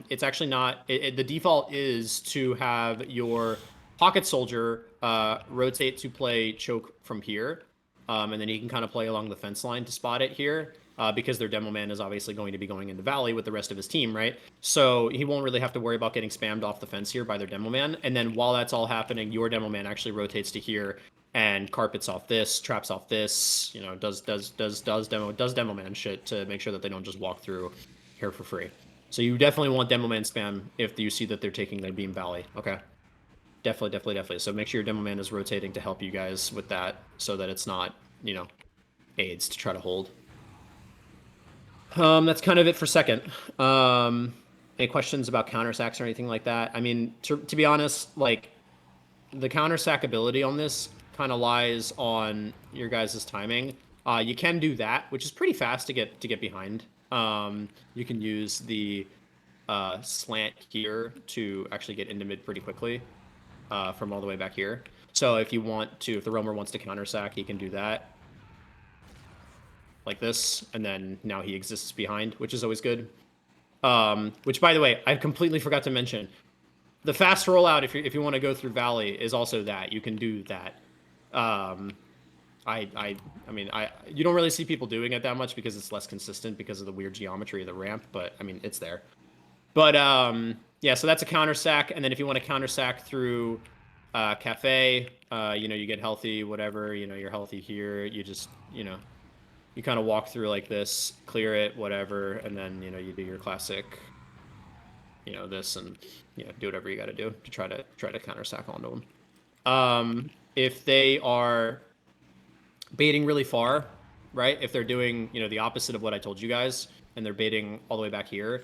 it's actually not. The default is to have your pocket soldier rotate to play choke from here, and then he can kind of play along the fence line to spot it here, because their demo man is obviously going to be going into Valley with the rest of his team, right? So he won't really have to worry about getting spammed off the fence here by their demo man. And then while that's all happening, your demo man actually rotates to here and carpets off this, traps off this, does demo man shit to make sure that they don't just walk through here for free. So you definitely want demo man spam if you see that they're taking their beam Valley. Okay. Definitely. So make sure your demo man is rotating to help you guys with that, so that it's not, aids to try to hold. That's kind of it for second. Any questions about counter sacks or anything like that? I mean, to be honest, like the counter sack ability on this kind of lies on your guys' timing. You can do that, which is pretty fast to get behind. You can use the slant here to actually get into mid pretty quickly from all the way back here. So if you want to, if the roamer wants to counter sack, he can do that like this, and then now he exists behind, which is always good. Which, by the way, I completely forgot to mention. The fast rollout, if you want to go through Valley, is also that you can do that. I mean, you don't really see people doing it that much because it's less consistent because of the weird geometry of the ramp, but I mean, it's there. But yeah, so that's a counter sack, and then if you want to counter sack through Cafe, you know, you get healthy, whatever, you know, you're healthy here, you just, you know, you kind of walk through like this, clear it, whatever, and then, you know, you do your classic, you know, this, and, you know, do whatever you got to do to try to counter sack onto them. If they are baiting really far, right? If they're doing, you know, the opposite of what I told you guys, and they're baiting all the way back here,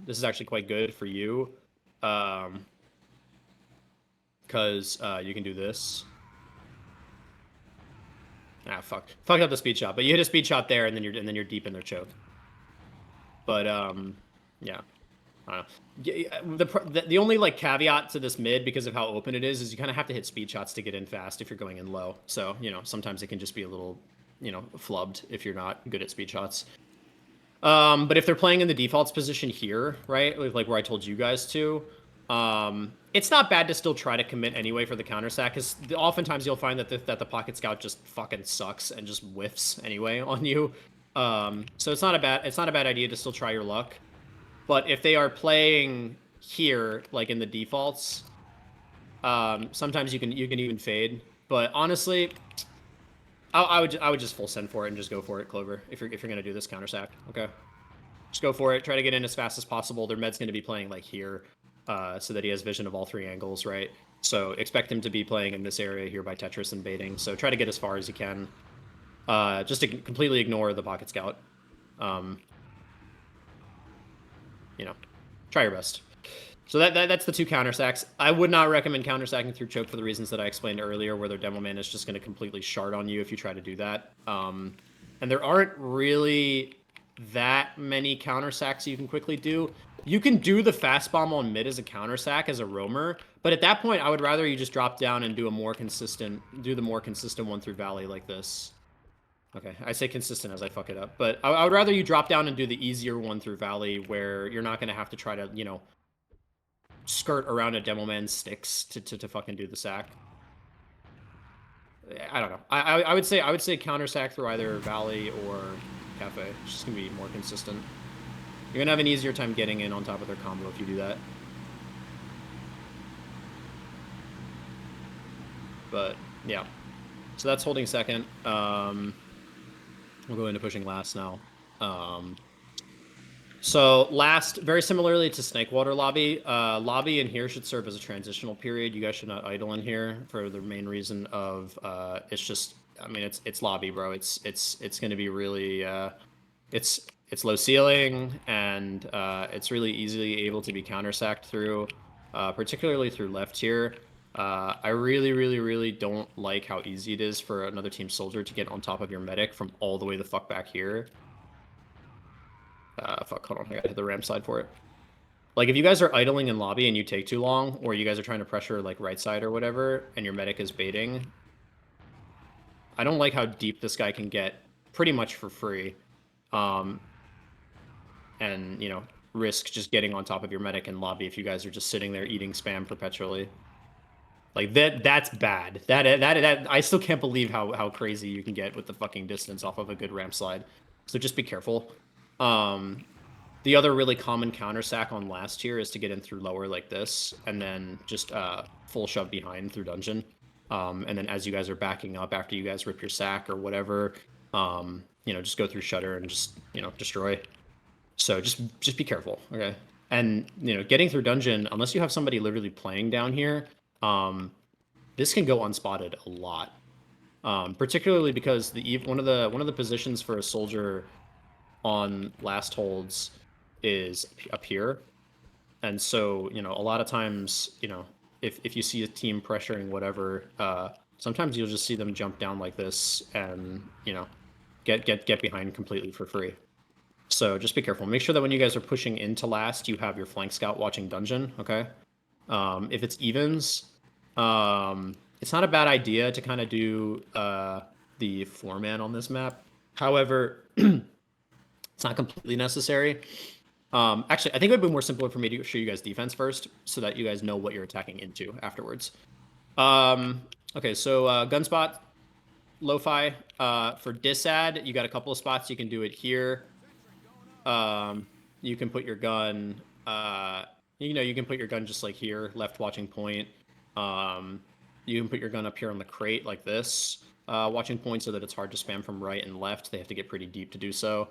this is actually quite good for you, because you can do this. Fucked up the speed shot, but you hit a speed shot there, and then you're deep in their choke. But yeah, I don't know. The only like caveat to this mid, because of how open it is you kind of have to hit speed shots to get in fast if you're going in low. So, you know, sometimes it can just be a little, you know, flubbed if you're not good at speed shots. But if they're playing in the defaults position here, right, like where I told you guys to, it's not bad to still try to commit anyway for the counter sack, because oftentimes you'll find that the pocket scout just fucking sucks and just whiffs anyway on you. So it's not a bad idea to still try your luck. But if they are playing here, like in the defaults, sometimes you can even fade. But honestly, I would just full send for it and just go for it, Clover. If you're gonna do this counter sack, okay, just go for it. Try to get in as fast as possible. Their med's gonna be playing like here, so that he has vision of all three angles, right? So expect him to be playing in this area here by Tetris and baiting. So try to get as far as you can. Just to completely ignore the pocket scout. You know, try your best. So that's the two counter sacks. I would not recommend counter sacking through choke for the reasons that I explained earlier, where their demo man is just going to completely shard on you if you try to do that. And there aren't really that many counter sacks you can quickly do. You can do the fast bomb on mid as a counter sack as a roamer, but at that point, I would rather you just drop down and do the more consistent one through Valley like this. Okay, I say consistent as I fuck it up, but I would rather you drop down and do the easier one through Valley, where you're not going to have to try to, you know, skirt around a demo man's sticks to fucking do the sack. I don't know. I would say counter sack through either Valley or Cafe. It's just gonna be more consistent. You're gonna have an easier time getting in on top of their combo if you do that. But yeah, so that's holding second. We'll go into pushing last now. So last, very similarly to Snakewater Lobby, Lobby in here should serve as a transitional period. You guys should not idle in here for the main reason of it's just, I mean, it's Lobby, bro. It's going to be really, it's low ceiling, and it's really easily able to be countersacked through, particularly through left here. I really don't like how easy it is for another team soldier to get on top of your medic from all the way the fuck back here. Fuck, hold on, I gotta hit the ramp side for it. Like, if you guys are idling in lobby and you take too long, or you guys are trying to pressure, like, right side or whatever, and your medic is baiting, I don't like how deep this guy can get pretty much for free. And, you know, risk just getting on top of your medic in lobby if you guys are just sitting there eating spam perpetually. Like, that's bad. That I still can't believe how crazy you can get with the fucking distance off of a good ramp slide. So just be careful. The other really common counter sack on last tier is to get in through lower like this, and then just full shove behind through dungeon. And then as you guys are backing up after you guys rip your sack or whatever, you know, just go through shutter and just, you know, destroy. So just be careful, okay? And, you know, getting through dungeon, unless you have somebody literally playing down here, this can go unspotted a lot. Particularly because one of the positions for a soldier on last holds is up here. And so, you know, a lot of times, you know, if you see a team pressuring whatever, sometimes you'll just see them jump down like this and, you know, get behind completely for free. So just be careful. Make sure that when you guys are pushing into last, you have your flank scout watching dungeon, okay? If it's evens, it's not a bad idea to kind of do the 4-man on this map. However, it's not completely necessary. Actually, I think it would be more simpler for me to show you guys defense first, so that you guys know what you're attacking into afterwards. Okay, so gunspot, lo-fi. For disad, you got a couple of spots. You can do it here. You can put your gun, you know, you can put your gun just like here, left watching point. You can put your gun up here on the crate like this, watching point, so that it's hard to spam from right and left. They have to get pretty deep to do so.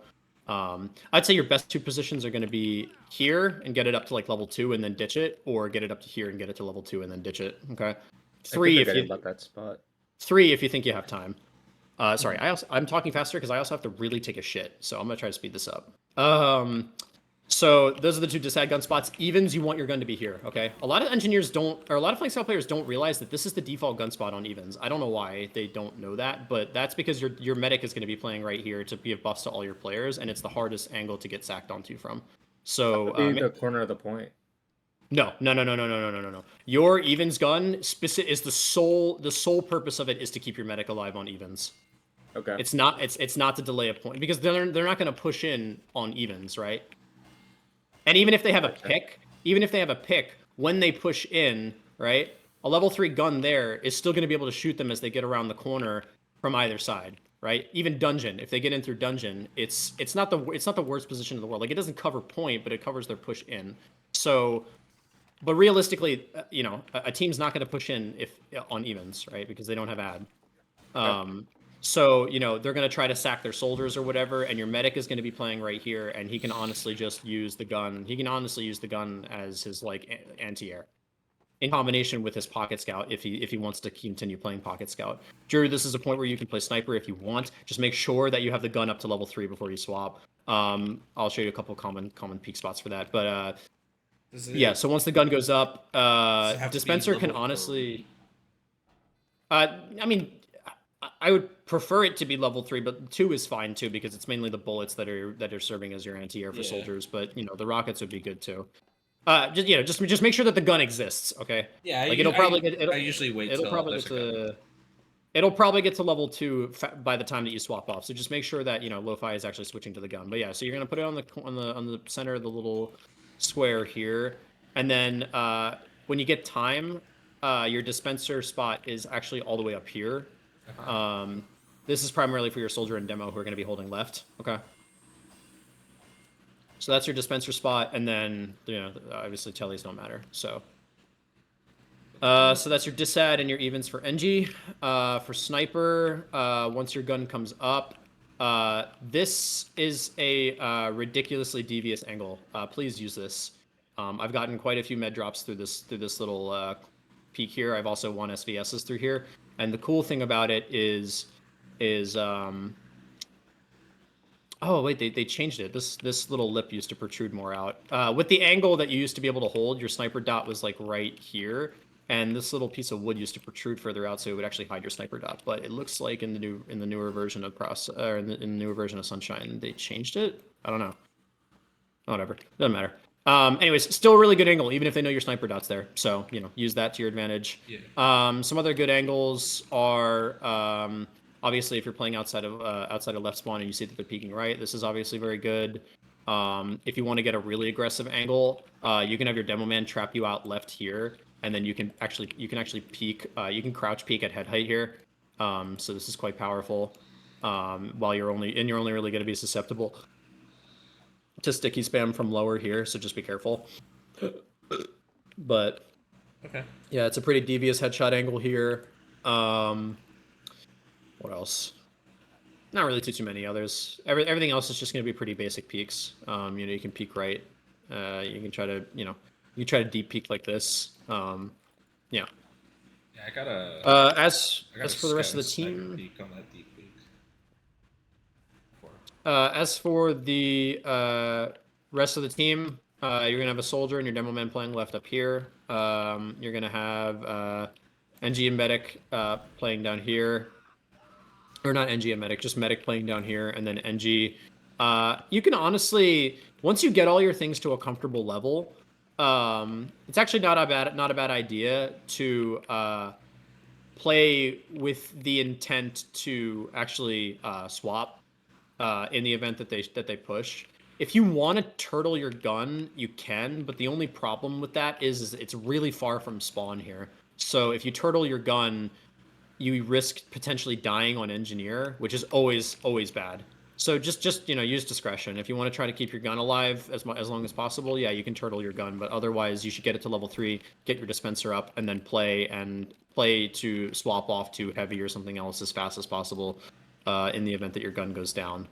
I'd say your best 2 positions are going to be here and get it up to like level 2 and then ditch it, or get it up to here and get it to level 2 and then ditch it. Okay. 3 if you about that spot. 3 if you think you have time. Sorry, I'm talking faster because I also have to really take a shit, so I'm gonna try to speed this up. So those are the 2 disad gun spots. Evens, you want your gun to be here, okay? A lot of engineers don't, or a lot of flank style players don't realize that this is the default gun spot on evens. I don't know why they don't know that, but that's because your medic is going to be playing right here to give buffs to all your players, and it's the hardest angle to get sacked onto from. So The corner of the point. No. Your evens gun is the sole purpose of it is to keep your medic alive on evens. Okay. It's not to delay a point, because they're not going to push in on evens, right? And even if they have a pick, when they push in, right, a level 3 gun there is still going to be able to shoot them as they get around the corner from either side, right? Even dungeon, if they get in through dungeon, it's not the worst position in the world. Like, it doesn't cover point, but it covers their push in. So, but realistically, you know, a team's not going to push in on evens, right? Because they don't have ad. So, you know, they're going to try to sack their soldiers or whatever, and your medic is going to be playing right here, and he can honestly just use the gun. He can honestly use the gun as his, like, anti-air, in combination with his pocket scout if he wants to continue playing pocket scout. Drew, this is a point where you can play sniper if you want. Just make sure that you have the gun up to level 3 before you swap. I'll show you a couple common peak spots for that. But yeah, so once the gun goes up, dispenser can honestly... I mean... I would prefer it to be level 3, but 2 is fine too, because it's mainly the bullets that are serving as your anti-air for soldiers. But you know, the rockets would be good too. Just make sure that the gun exists. Okay. Yeah, like I usually wait. It'll probably get to level 2 by the time that you swap off. So just make sure that, you know, lo-fi is actually switching to the gun. But yeah, so you're gonna put it on the center of the little square here, and then when you get time, your dispenser spot is actually all the way up here. This is primarily for your soldier and demo who are going to be holding left. Okay. So that's your dispenser spot, and then, you know, obviously tellies don't matter. So that's your disad and your evens for NG. For sniper, once your gun comes up, this is a ridiculously devious angle. Please use this. I've gotten quite a few med drops through this little peak here. I've also won SVSs through here. And the cool thing about it is oh wait, they changed it. This little lip used to protrude more out. With the angle that you used to be able to hold, your sniper dot was like right here, and this little piece of wood used to protrude further out, so it would actually hide your sniper dot. But it looks like in the newer version of in the newer version of Sunshine, they changed it. I don't know. Whatever, doesn't matter. Anyways, still a really good angle, even if they know your sniper dot's there. So, you know, use that to your advantage. Yeah. Some other good angles are, obviously, if you're playing outside of left spawn and you see that they're peeking right, this is obviously very good. If you want to get a really aggressive angle, you can have your demo man trap you out left here, and then you can actually peek. You can crouch peek at head height here. So this is quite powerful. While you're only really going to be susceptible to sticky spam from lower here, so just be careful. But okay, yeah, it's a pretty devious headshot angle here. What else? Not really too many others. Everything else is just going to be pretty basic peaks. You know, you can peek right. You can try to, you know, you try to deep peek like this. Yeah. Yeah, I gotta. As for the rest of the team, peek on that deep peek. As for the rest of the team, you're gonna have a soldier and your demo man playing left up here. You're gonna have NG and medic playing down here, or not NG and medic, just medic playing down here, and then NG. You can honestly, once you get all your things to a comfortable level, it's actually not a bad idea to play with the intent to actually swap in the event that they push. If you want to turtle your gun, you can, but the only problem with that is it's really far from spawn here. So if you turtle your gun, you risk potentially dying on engineer, which is always bad. So just use discretion. If you want to try to keep your gun alive as long as possible, yeah, you can turtle your gun, but otherwise you should get it to level 3, get your dispenser up, and then play to swap off to heavy or something else as fast as possible in the event that your gun goes down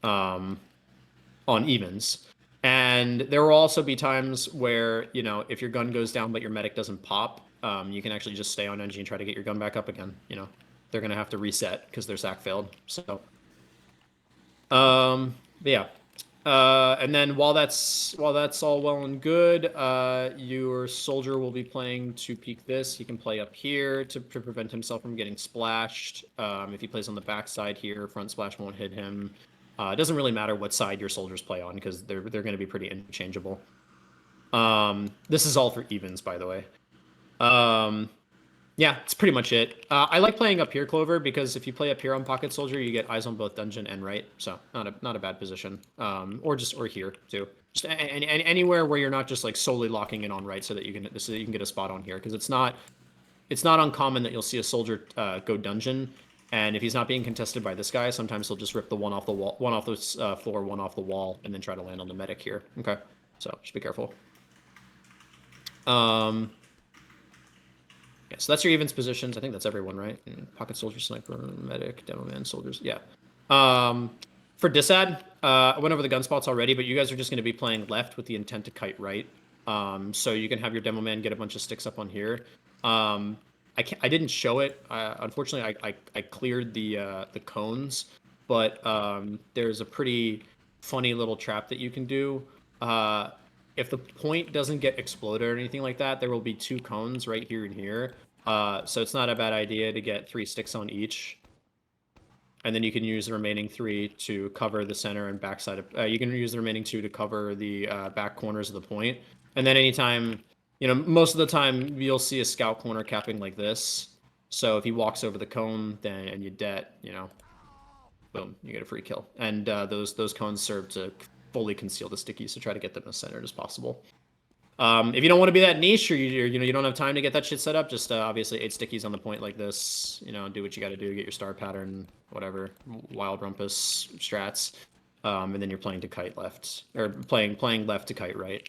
on evens. And there will also be times where, if your gun goes down but your medic doesn't pop, you can actually just stay on NG and try to get your gun back up again. They're going to have to reset because their sack failed. So, yeah. And then while that's all well and good, your soldier will be playing to peek this. He can play up here to prevent himself from getting splashed. If he plays on the backside here, front splash won't hit him. It doesn't really matter what side your soldiers play on because they're going to be pretty interchangeable. This is all for evens, by the way. Yeah, it's pretty much it. I like playing up here, Clover, because if you play up here on Pocket Soldier, you get eyes on both dungeon and right, so not a bad position. Or here too. Just anywhere where you're not just like solely locking in on right, so that you can get a spot on here, because it's not uncommon that you'll see a soldier go dungeon, and if he's not being contested by this guy, sometimes he'll just rip the one off the wall, one off the floor, one off the wall, and then try to land on the medic here. Okay, so just be careful. Yeah, so that's your evens positions. I think that's everyone, right? Pocket soldier, sniper, medic, demo man, soldiers. Yeah. For disad, I went over the gun spots already, but you guys are just going to be playing left with the intent to kite right. So you can have your demo man get a bunch of sticks up on here. I didn't show it. Unfortunately, I cleared the cones, but there's a pretty funny little trap that you can do. If the point doesn't get exploded or anything like that, there will be 2 cones right here and here. So it's not a bad idea to get 3 sticks on each. And then you can use the remaining 3 to cover the center and backside of... you can use the remaining 2 to cover the back corners of the point. And then anytime... most of the time, you'll see a scout corner capping like this. So if he walks over the cone, then and you det, boom, you get a free kill. And those cones serve to fully conceal the stickies to try to get them as centered as possible. If you don't want to be that niche, or you don't have time to get that shit set up, just obviously 8 stickies on the point like this. Do what you got to do, get your star pattern, whatever, wild rumpus strats, and then you're playing to kite left, or playing left to kite right.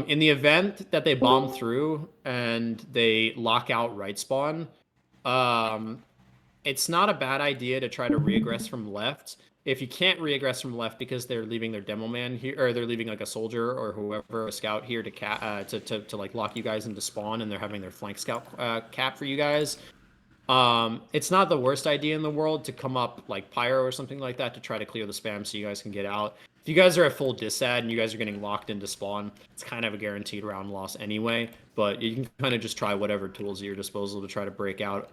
In the event that they bomb through and they lock out right spawn, it's not a bad idea to try to reaggress from left. If you can't reaggress from left because they're leaving their demo man here, or they're leaving like a soldier or whoever, a scout here to like lock you guys into spawn, and they're having their flank scout cap for you guys, it's not the worst idea in the world to come up like pyro or something like that to try to clear the spam so you guys can get out. If you guys are at full disad and you guys are getting locked into spawn, it's kind of a guaranteed round loss anyway, but you can kind of just try whatever tools at your disposal to try to break out.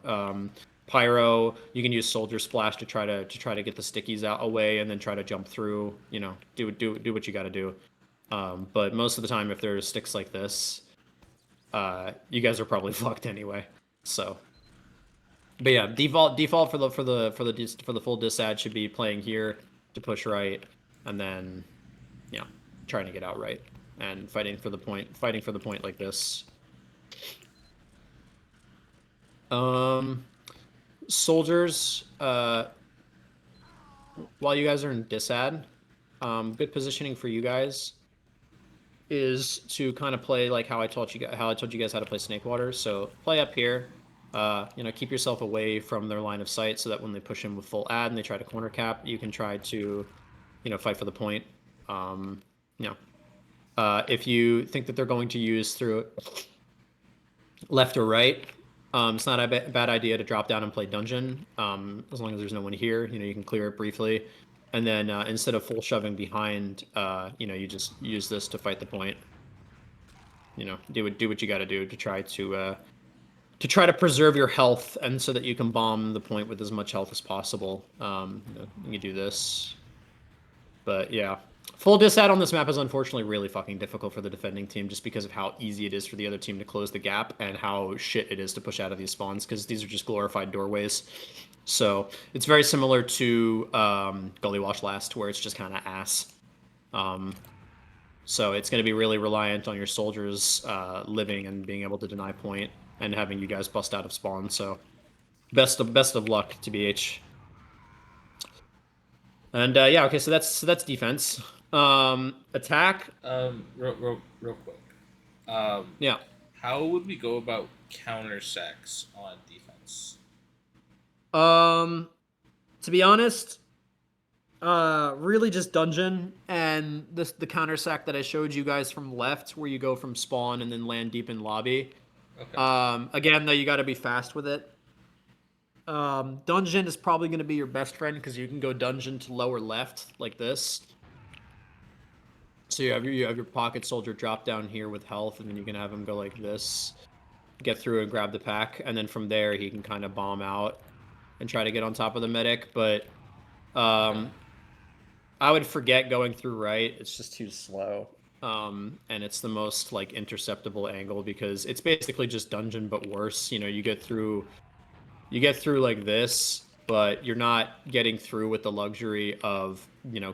Pyro, you can use soldier splash to try to get the stickies out away, and then try to jump through. Do what you got to do. But most of the time, if there's sticks like this, you guys are probably fucked anyway. So, but yeah, default for the full disad should be playing here to push right, and then trying to get out right and fighting for the point like this. Soldiers, while you guys are in disad, good positioning for you guys is to kind of play like how I told you guys how to play Snake Water. So play up here, keep yourself away from their line of sight so that when they push in with full ad and they try to corner cap, you can try to, fight for the point. If you think that they're going to use through left or right, it's not a bad idea to drop down and play dungeon. As long as there's no one here, you can clear it briefly. and then instead of full shoving behind, you just use this to fight the point. Do what you got to do to try to preserve your health, and so that you can bomb the point with as much health as possible. You do this, but yeah. Full disad on this map is unfortunately really fucking difficult for the defending team, just because of how easy it is for the other team to close the gap, and how shit it is to push out of these spawns, because these are just glorified doorways. So it's very similar to Gully Wash last, where it's just kind of ass. So it's going to be really reliant on your soldiers living and being able to deny point, and having you guys bust out of spawn. So best of luck to BH. And yeah, okay, so that's defense. Attack. Real quick. Yeah. How would we go about counter sacks on defense? To be honest, really just dungeon and the counter sack that I showed you guys from left, where you go from spawn and then land deep in lobby. Okay. Again, though, you got to be fast with it. Dungeon is probably going to be your best friend, because you can go dungeon to lower left like this. So you have your pocket soldier drop down here with health, and then you can have him go like this, get through and grab the pack, and then from there he can kind of bomb out and try to get on top of the medic. But I would forget going through right. It's just too slow. And it's the most like interceptable angle, because it's basically just dungeon but worse. You get through like this, but you're not getting through with the luxury of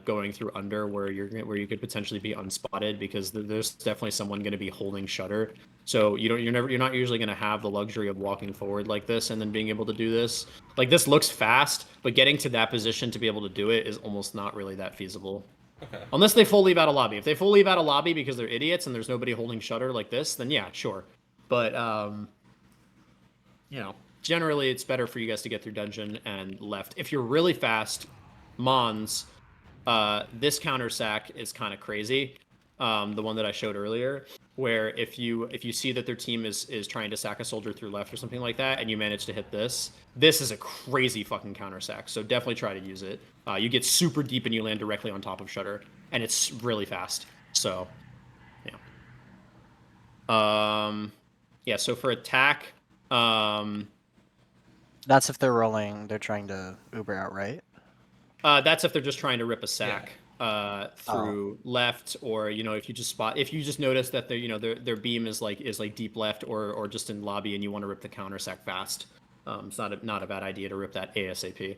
going through under, where you could potentially be unspotted, because there's definitely someone going to be holding shutter. So you're not usually going to have the luxury of walking forward like this and then being able to do this. Like, this looks fast, but getting to that position to be able to do it is almost not really that feasible. Okay. Unless they full leave out of lobby. If they full leave out of lobby because they're idiots and there's nobody holding shutter like this, then yeah, sure. But generally it's better for you guys to get through dungeon and left. If you're really fast, Mons, this counter sack is kind of crazy. The one that I showed earlier, where if you see that their team is trying to sack a soldier through left or something like that, and you manage to hit this is a crazy fucking counter sack. So definitely try to use it. You get super deep and you land directly on top of shutter, and it's really fast. So yeah. So for attack, That's if they're trying to Uber out, right? that's if they're just trying to rip a sack through left, or if you just notice that their beam is like deep left or just in lobby, and you want to rip the counter sack fast. It's not a bad idea to rip that ASAP,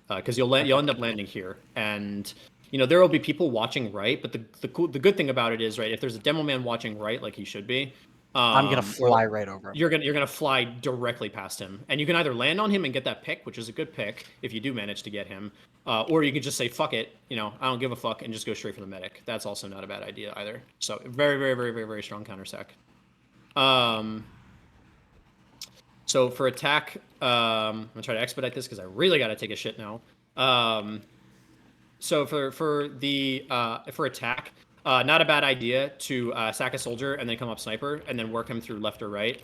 because you'll end up landing here, and there will be people watching right. But the good thing about it is, right, if there's a demo man watching right, like he should be, I'm gonna fly right over him. you're gonna fly directly past him, and you can either land on him and get that pick, which is a good pick if you do manage to get him, or you can just say fuck it, I don't give a fuck, and just go straight for the medic. That's also not a bad idea either. So very, very, very, very, very strong counter sack. So for attack, I'm gonna try to expedite this because I really got to take a shit now. So for attack, not a bad idea to sack a soldier and then come up sniper and then work him through left or right.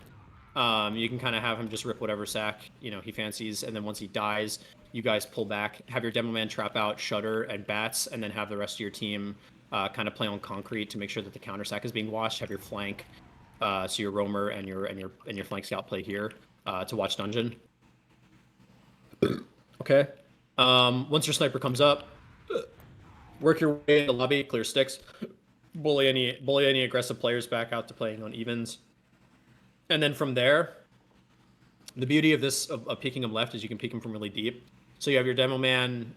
You can kind of have him just rip whatever sack he fancies, and then once he dies, you guys pull back, have your demo man trap out shutter and bats, and then have the rest of your team kind of play on concrete to make sure that the counter sack is being watched. Have your flank, so your roamer and your flank scout play here to watch dungeon. Okay. Once your sniper comes up, work your way in the lobby, clear sticks, bully any aggressive players back out to playing on evens, and then from there, the beauty of this of peeking them left is you can peek them from really deep. So you have your demo man.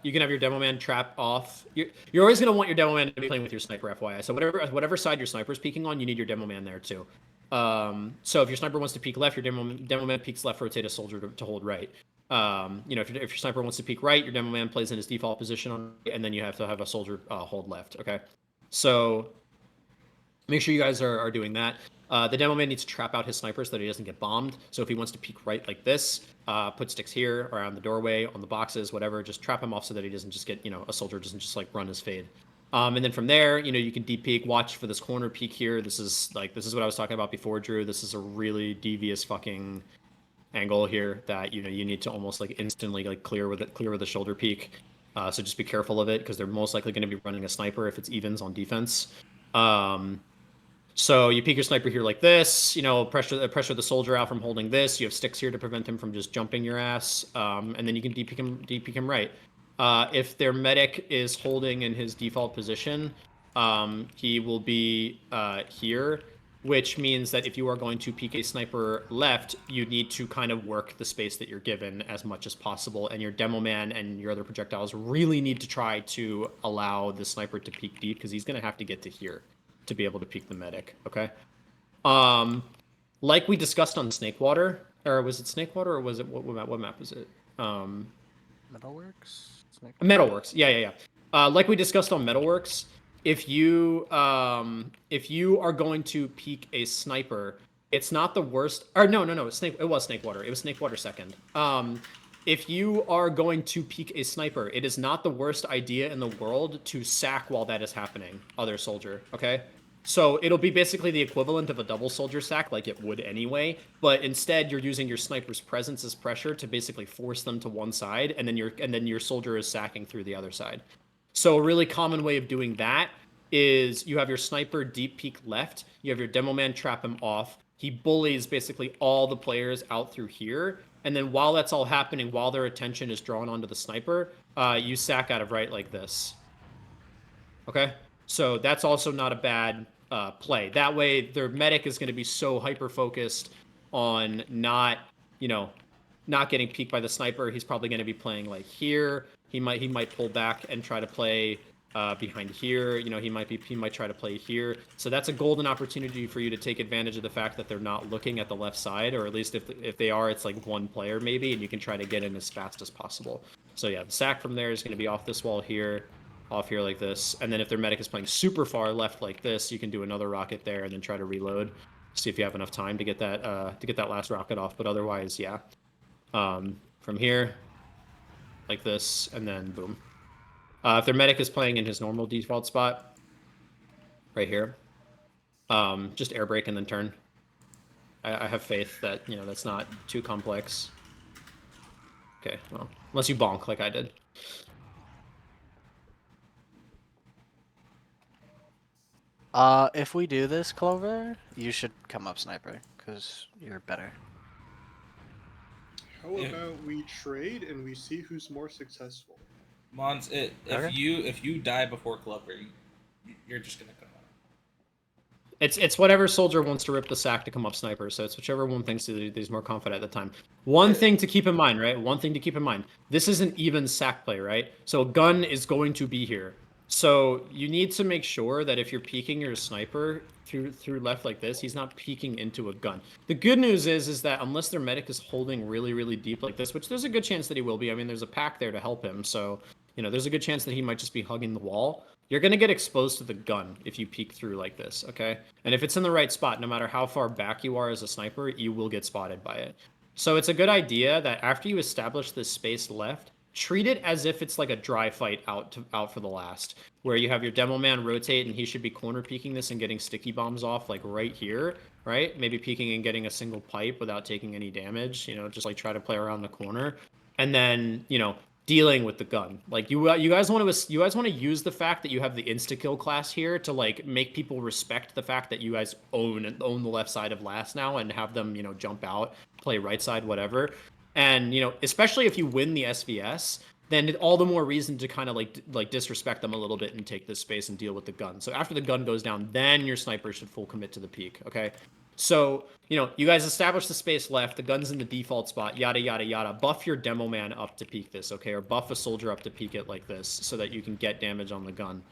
You can have your demo man trap off. You're always gonna want your demo man to be playing with your sniper, FYI. So whatever side your sniper's peeking on, you need your demo man there too. So if your sniper wants to peek left, your demo man peeks left, rotate a soldier to hold right. If your sniper wants to peek right, your demo man plays in his default position on, and then you have to have a soldier hold left. Okay, so make sure you guys are doing that. The demo man needs to trap out his sniper so that he doesn't get bombed. So if he wants to peek right like this, put sticks here around the doorway, on the boxes, whatever, just trap him off so that he doesn't just get, a soldier doesn't just like run his fade. And then from there, you can deep peek, watch for this corner peek here. This is what I was talking about before, Drew. This is a really devious fucking angle here that you need to almost like instantly like clear with a shoulder peek. So just be careful of it because they're most likely going to be running a sniper if it's evens on defense. So you peek your sniper here like this, pressure the soldier out from holding this. You have sticks here to prevent him from just jumping your ass, and then you can depeek him right. If their medic is holding in his default position, he will be here, which means that if you are going to peek a sniper left, you need to kind of work the space that you're given as much as possible, and your demo man and your other projectiles really need to try to allow the sniper to peek deep because he's going to have to get to here to be able to peek the medic, okay? Like we discussed on Snakewater, or was it Snakewater, or was it, what map was it? Metalworks? Metalworks, yeah. Like we discussed on Metalworks, if you are going to peek a sniper, it's not the worst, or no, it was Snakewater. It was Snakewater second. If you are going to peek a sniper, it is not the worst idea in the world to sack while that is happening, other soldier, okay? So it'll be basically the equivalent of a double soldier sack like it would anyway, but instead you're using your sniper's presence as pressure to basically force them to one side, and then your soldier is sacking through the other side. So a really common way of doing that is you have your sniper deep peek left, you have your demo man trap him off, he bullies basically all the players out through here, and then while that's all happening, while their attention is drawn onto the sniper, you sack out of right like this. Okay? So that's also not a bad play. That way, their medic is going to be so hyper-focused on not getting peeked by the sniper. He's probably going to be playing like here. He might pull back and try to play behind here. He might try to play here. So that's a golden opportunity for you to take advantage of the fact that they're not looking at the left side, or at least if they are, it's like one player maybe, and you can try to get in as fast as possible. So yeah, the sack from there is going to be off this wall here, off here like this, and then if their medic is playing super far left like this, you can do another rocket there and then try to reload, see if you have enough time to get that last rocket off. But otherwise, yeah, from here like this, and then boom. If their medic is playing in his normal default spot, right here, just air brake and then turn. I have faith that, that's not too complex. Okay, well, unless you bonk like I did. If we do this, Clover, you should come up sniper, because you're better. How about we trade and we see who's more successful? Mons, if you die before Clover, you're just gonna come up. It's whatever soldier wants to rip the sack to come up sniper, so it's whichever one thinks he's more confident at the time. One thing to keep in mind, right? This is an even sack play, right? So a gun is going to be here. So you need to make sure that if you're peeking your sniper through left like this, he's not peeking into a gun. The good news is that unless their medic is holding really, really deep like this, which there's a good chance that he will be. I mean, there's a pack there to help him, so there's a good chance that he might just be hugging the wall. You're going to get exposed to the gun if you peek through like this, okay? And if it's in the right spot, no matter how far back you are as a sniper, you will get spotted by it. So it's a good idea that after you establish this space left, treat it as if it's like a dry fight out for the last, where you have your demo man rotate and he should be corner peeking this and getting sticky bombs off like right here, right? Maybe peeking and getting a single pipe without taking any damage, just like try to play around the corner. And then, dealing with the gun. Like you guys want to use the fact that you have the insta-kill class here to like make people respect the fact that you guys own the left side of last now and have them, jump out, play right side, whatever. And, especially if you win the SVS, then all the more reason to kind of like disrespect them a little bit and take this space and deal with the gun. So after the gun goes down, then your sniper should full commit to the peak, okay? So, you guys establish the space left, the gun's in the default spot, yada, yada, yada. Buff your demo man up to peek this, okay? Or buff a soldier up to peek it like this so that you can get damage on the gun.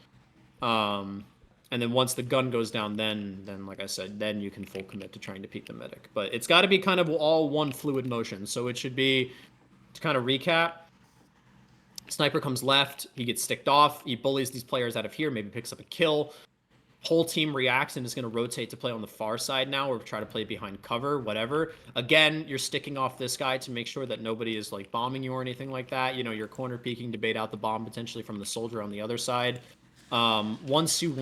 And then once the gun goes down, then like I said, then you can full commit to trying to peek the medic. But it's got to be kind of all one fluid motion. So it should be, to kind of recap, sniper comes left, he gets sticked off, he bullies these players out of here, maybe picks up a kill. Whole team reacts and is going to rotate to play on the far side now or try to play behind cover, whatever. Again, you're sticking off this guy to make sure that nobody is like bombing you or anything like that. You're corner peeking to bait out the bomb potentially from the soldier on the other side. Once you've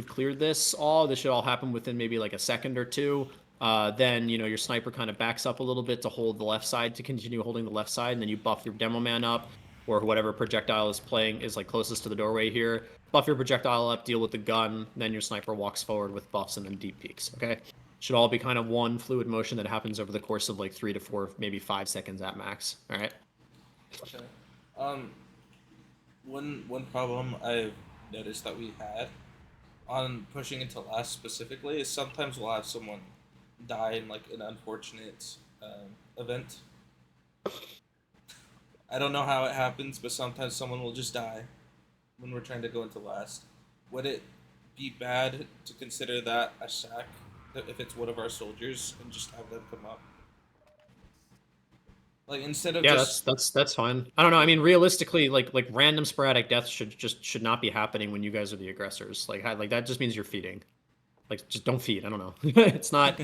cleared this should all happen within maybe like a second or two. Then your sniper kind of backs up a little bit to hold the left side, to continue holding the left side, and then you buff your demo man up. or whatever projectile is playing is like closest to the doorway here. Buff your projectile up, deal with the gun, then your sniper walks forward with buffs and then deep peeks. Okay, should all be kind of one fluid motion that happens over the course of like 3 to 4, maybe 5 seconds at max. All right. Okay. One problem I've noticed that we had on pushing into last specifically is sometimes we'll have someone die in like an unfortunate event. I don't know how it happens, but sometimes someone will just die when we're trying to go into last. Would it be bad to consider that a sack if it's one of our soldiers and just have them come up? Like instead of Yeah, just that's fine. I don't know. I mean, realistically, like random sporadic deaths should not be happening when you guys are the aggressors. Like that just means you're feeding. Like just don't feed. I don't know. It's not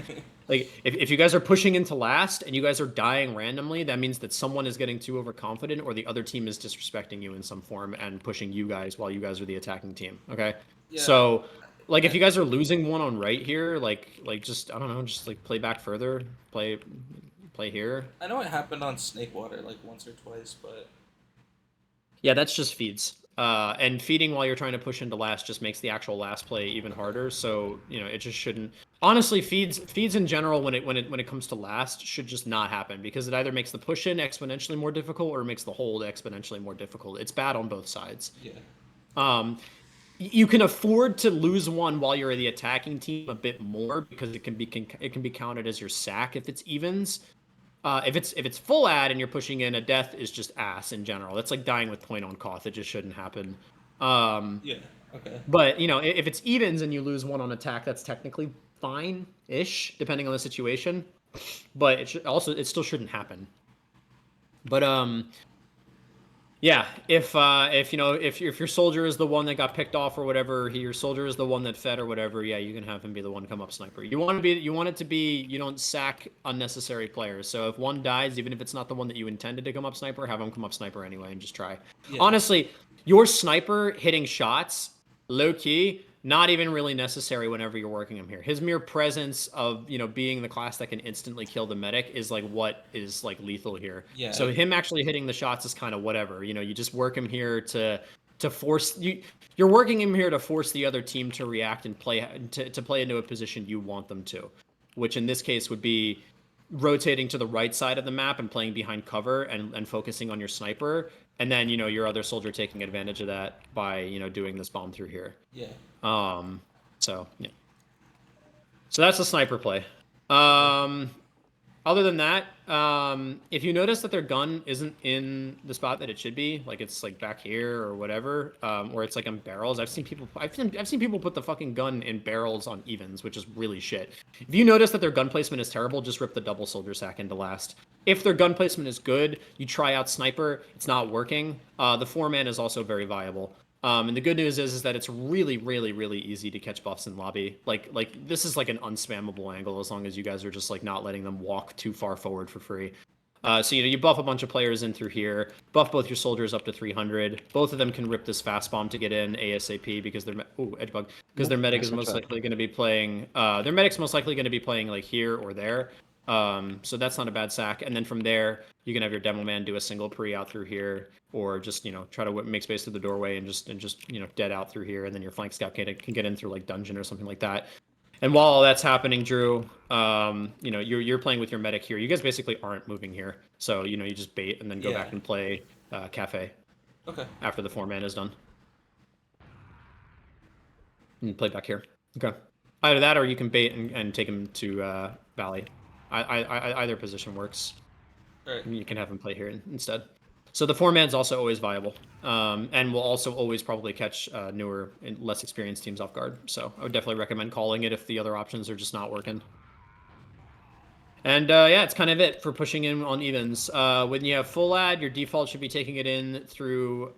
like if you guys are pushing into last and you guys are dying randomly, that means that someone is getting too overconfident or the other team is disrespecting you in some form and pushing you guys while you guys are the attacking team. Okay. Yeah. So like if you guys are losing one on right here, like just I don't know, just like play back further, play here. I know it happened on Snakewater like once or twice, but Yeah, that's just feeds. And feeding while you're trying to push into last just makes the actual last play even harder. So it just shouldn't. Honestly, feeds in general when it comes to last should just not happen because it either makes the push in exponentially more difficult or makes the hold exponentially more difficult. It's bad on both sides. yeah. You can afford to lose one while you're the attacking team a bit more because it can be counted as your sack if it's evens. If it's full ad and you're pushing in, a death is just ass in general. That's like dying with point on Koth. It just shouldn't happen. Yeah. Okay. But if it's evens and you lose one on attack, that's technically fine-ish, depending on the situation. But it still shouldn't happen. But yeah, if your soldier is the one that got picked off or whatever, your soldier is the one that fed or whatever, yeah, you can have him be the one come up sniper. You want it to be you don't sack unnecessary players. So if one dies, even if it's not the one that you intended to come up sniper, have him come up sniper anyway and just try. Yeah. Honestly, your sniper hitting shots, low key, not even really necessary whenever you're working him here. His mere presence of being the class that can instantly kill the medic is like what is like lethal here. Yeah. So him actually hitting the shots is kind of whatever. You just work him here to force you're working him here to force the other team to react and play to play into a position you want them to, which in this case would be rotating to the right side of the map and playing behind cover and focusing on your sniper, and then your other soldier taking advantage of that by doing this bomb through here. Yeah. So yeah. So that's the sniper play. Other than that, if you notice that their gun isn't in the spot that it should be, like it's like back here or whatever, or it's like in barrels. I've seen people put the fucking gun in barrels on evens, which is really shit. If you notice that their gun placement is terrible, just rip the double soldier sack into last. If their gun placement is good, you try out sniper. It's not working. The 4-man is also very viable. And the good news is that it's really, really, really easy to catch buffs in lobby. Like this is like an unspammable angle as long as you guys are just like not letting them walk too far forward for free. So you buff a bunch of players in through here, buff both your soldiers up to 300. Both of them can rip this fast bomb to get in ASAP because edge bug because their medic is most likely going to be playing. Their medic's most likely going to be playing like here or there. So that's not a bad sack. And then from there, you can have your demo man do a single pre out through here, or just try to make space through the doorway and just dead out through here, and then your flank scout can get in through like dungeon or something like that. And while all that's happening, Drew, you're playing with your medic here. You guys basically aren't moving here, so you just bait and then go back and play cafe. Okay. After the 4-man is done, and play back here. Okay. Either that, or you can bait and take him to Valley. Either position works. All right. You can have him play here instead. So the 4-man's also always viable, and will also always probably catch newer and less experienced teams off guard. So I would definitely recommend calling it if the other options are just not working. And yeah, it's kind of it for pushing in on evens. When you have full ad, your default should be taking it in through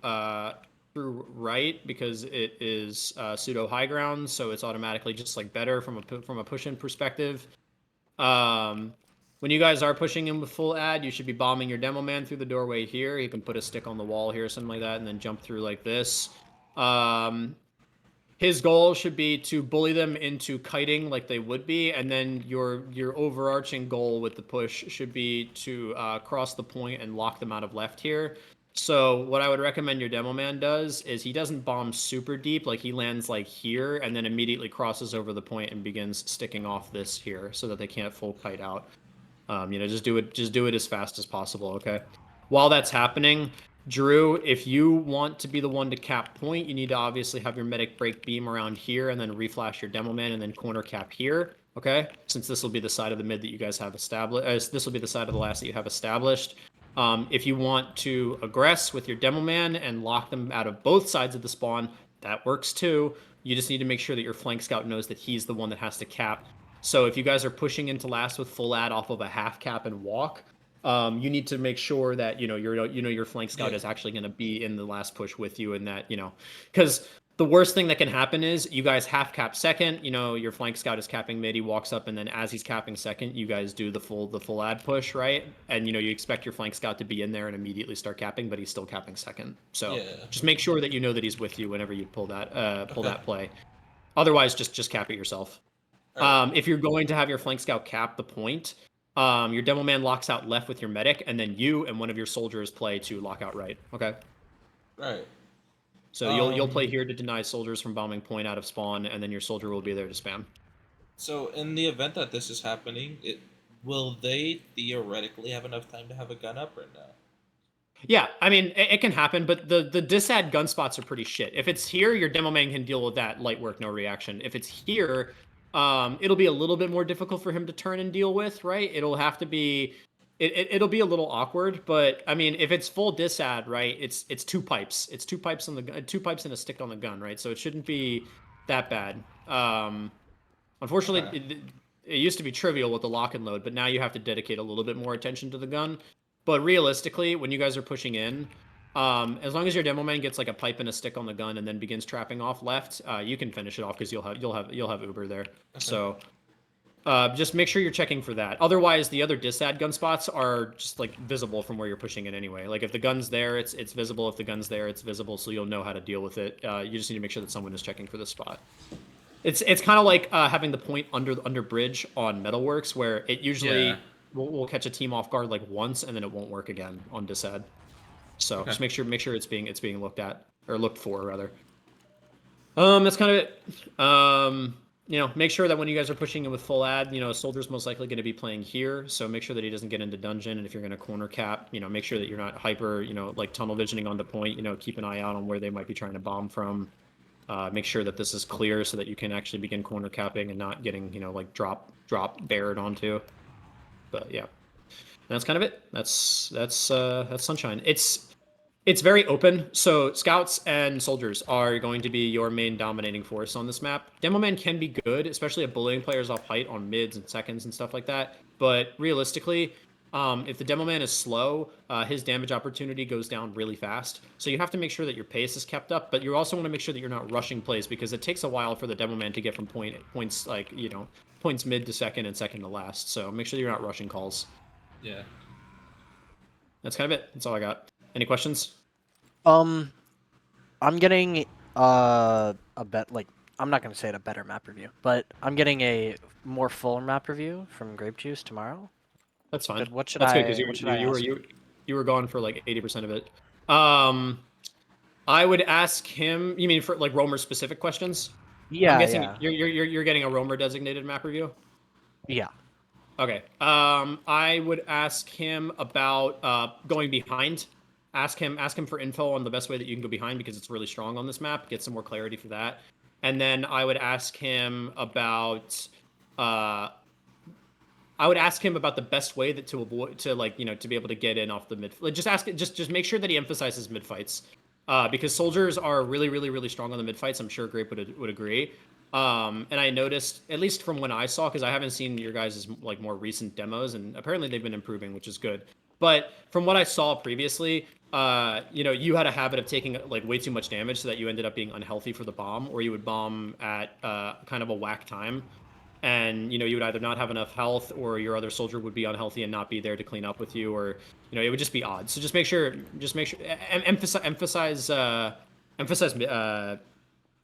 right because it is pseudo high ground, so it's automatically just like better from a push-in perspective. When you guys are pushing in with full ad, you should be bombing your demo man through the doorway here. You can put a stick on the wall here, something like that, and then jump through like this. His goal should be to bully them into kiting like they would be, and then your overarching goal with the push should be to cross the point and lock them out of left here. So what I would recommend your demo man does is he doesn't bomb super deep, like he lands like here and then immediately crosses over the point and begins sticking off this here so that they can't full kite out. Just do it as fast as possible, okay? While that's happening, Drew, if you want to be the one to cap point, you need to obviously have your medic break beam around here and then reflash your demo man and then corner cap here, okay? Since this will be the side of the mid that you guys have established, this will be the side of the last that you have established. If you want to aggress with your demo man and lock them out of both sides of the spawn, that works too. You just need to make sure that your flank scout knows that he's the one that has to cap. So if you guys are pushing into last with full ad off of a half cap and walk, you need to make sure that your flank scout is actually going to be in the last push with you, and that because the worst thing that can happen is you guys half cap second. Your flank scout is capping mid, he walks up, and then as he's capping second, you guys do the full ad push, right? And you expect your flank scout to be in there and immediately start capping, but he's still capping second. So just make sure that you know that he's with you whenever you pull that play. Otherwise, just cap it yourself. If you're going to have your flank scout cap the point, your demo man locks out left with your medic, and then you and one of your soldiers play to lock out right. Okay. Right. So you'll play here to deny soldiers from bombing point out of spawn, and then your soldier will be there to spam. So in the event that this is happening, will they theoretically have enough time to have a gun up or no? Yeah, I mean it can happen, but the disad gun spots are pretty shit. If it's here, your demo man can deal with that light work, no reaction. If it's here, it'll be a little bit more difficult for him to turn and deal with, right? It'll have to be, it'll be a little awkward, but I mean, if it's full disad, right? It's two pipes. It's two pipes on the gun, two pipes and a stick on the gun, right? So it shouldn't be that bad. Unfortunately, it used to be trivial with the lock and load, but now you have to dedicate a little bit more attention to the gun. But realistically, when you guys are pushing in, as long as your demo man gets like a pipe and a stick on the gun and then begins trapping off left, you can finish it off because you'll have Uber there. Okay. So just make sure you're checking for that. Otherwise, the other disad gun spots are just like visible from where you're pushing in anyway. Like if the gun's there, it's visible. If the gun's there, it's visible. So you'll know how to deal with it. You just need to make sure that someone is checking for this spot. It's kind of like having the point under bridge on Metalworks, where it usually will catch a team off guard like once and then it won't work again on disad. So just make sure it's being looked at, or looked for rather. That's kind of it. Make sure that when you guys are pushing in with full ad, a soldier's most likely going to be playing here. So make sure that he doesn't get into dungeon. And if you're going to corner cap, make sure that you're not hyper, like tunnel visioning on the point. Keep an eye out on where they might be trying to bomb from. Make sure that this is clear so that you can actually begin corner capping and not getting, like drop bared onto. But yeah, and that's kind of it. That's Sunshine. It's very open, so scouts and soldiers are going to be your main dominating force on this map. Demoman can be good, especially at bullying players off height on mids and seconds and stuff like that. But realistically, if the Demoman is slow, his damage opportunity goes down really fast. So you have to make sure that your pace is kept up, but you also want to make sure that you're not rushing plays because it takes a while for the Demoman to get from points like, points mid to second and second to last. So make sure you're not rushing calls. Yeah. That's kind of it. That's all I got. Any questions? I'm getting a I'm not gonna say it a better map review, but I'm getting a more full map review from Grape Juice tomorrow. That's fine. What should That's I? good because you were gone for like 80% of it. I would ask him. You mean for like Roamer specific questions? Yeah. I'm guessing you're getting a Roamer designated map review. Yeah. Okay. I would ask him about going behind. Ask him for info on the best way that you can go behind because it's really strong on this map. Get some more clarity for that. And then I would ask him about the best way that to avoid to be able to get in off the mid. Just make sure that he emphasizes mid fights. Because soldiers are really, really, really strong on the mid fights. I'm sure Grape would agree. And I noticed, at least from when I saw, because I haven't seen your guys' like more recent demos, and apparently they've been improving, which is good. But from what I saw previously, you had a habit of taking like way too much damage, so that you ended up being unhealthy for the bomb, or you would bomb at kind of a whack time, and you would either not have enough health, or your other soldier would be unhealthy and not be there to clean up with you, or it would just be odd. So just make sure, emphasize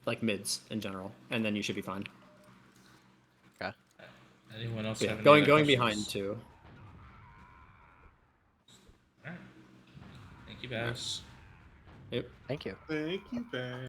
like mids in general, and then you should be fine. Okay. Anyone else? Yeah, have any going other behind questions? too. All right. Thank you guys. Yep. Thank you. Thank you, Ben.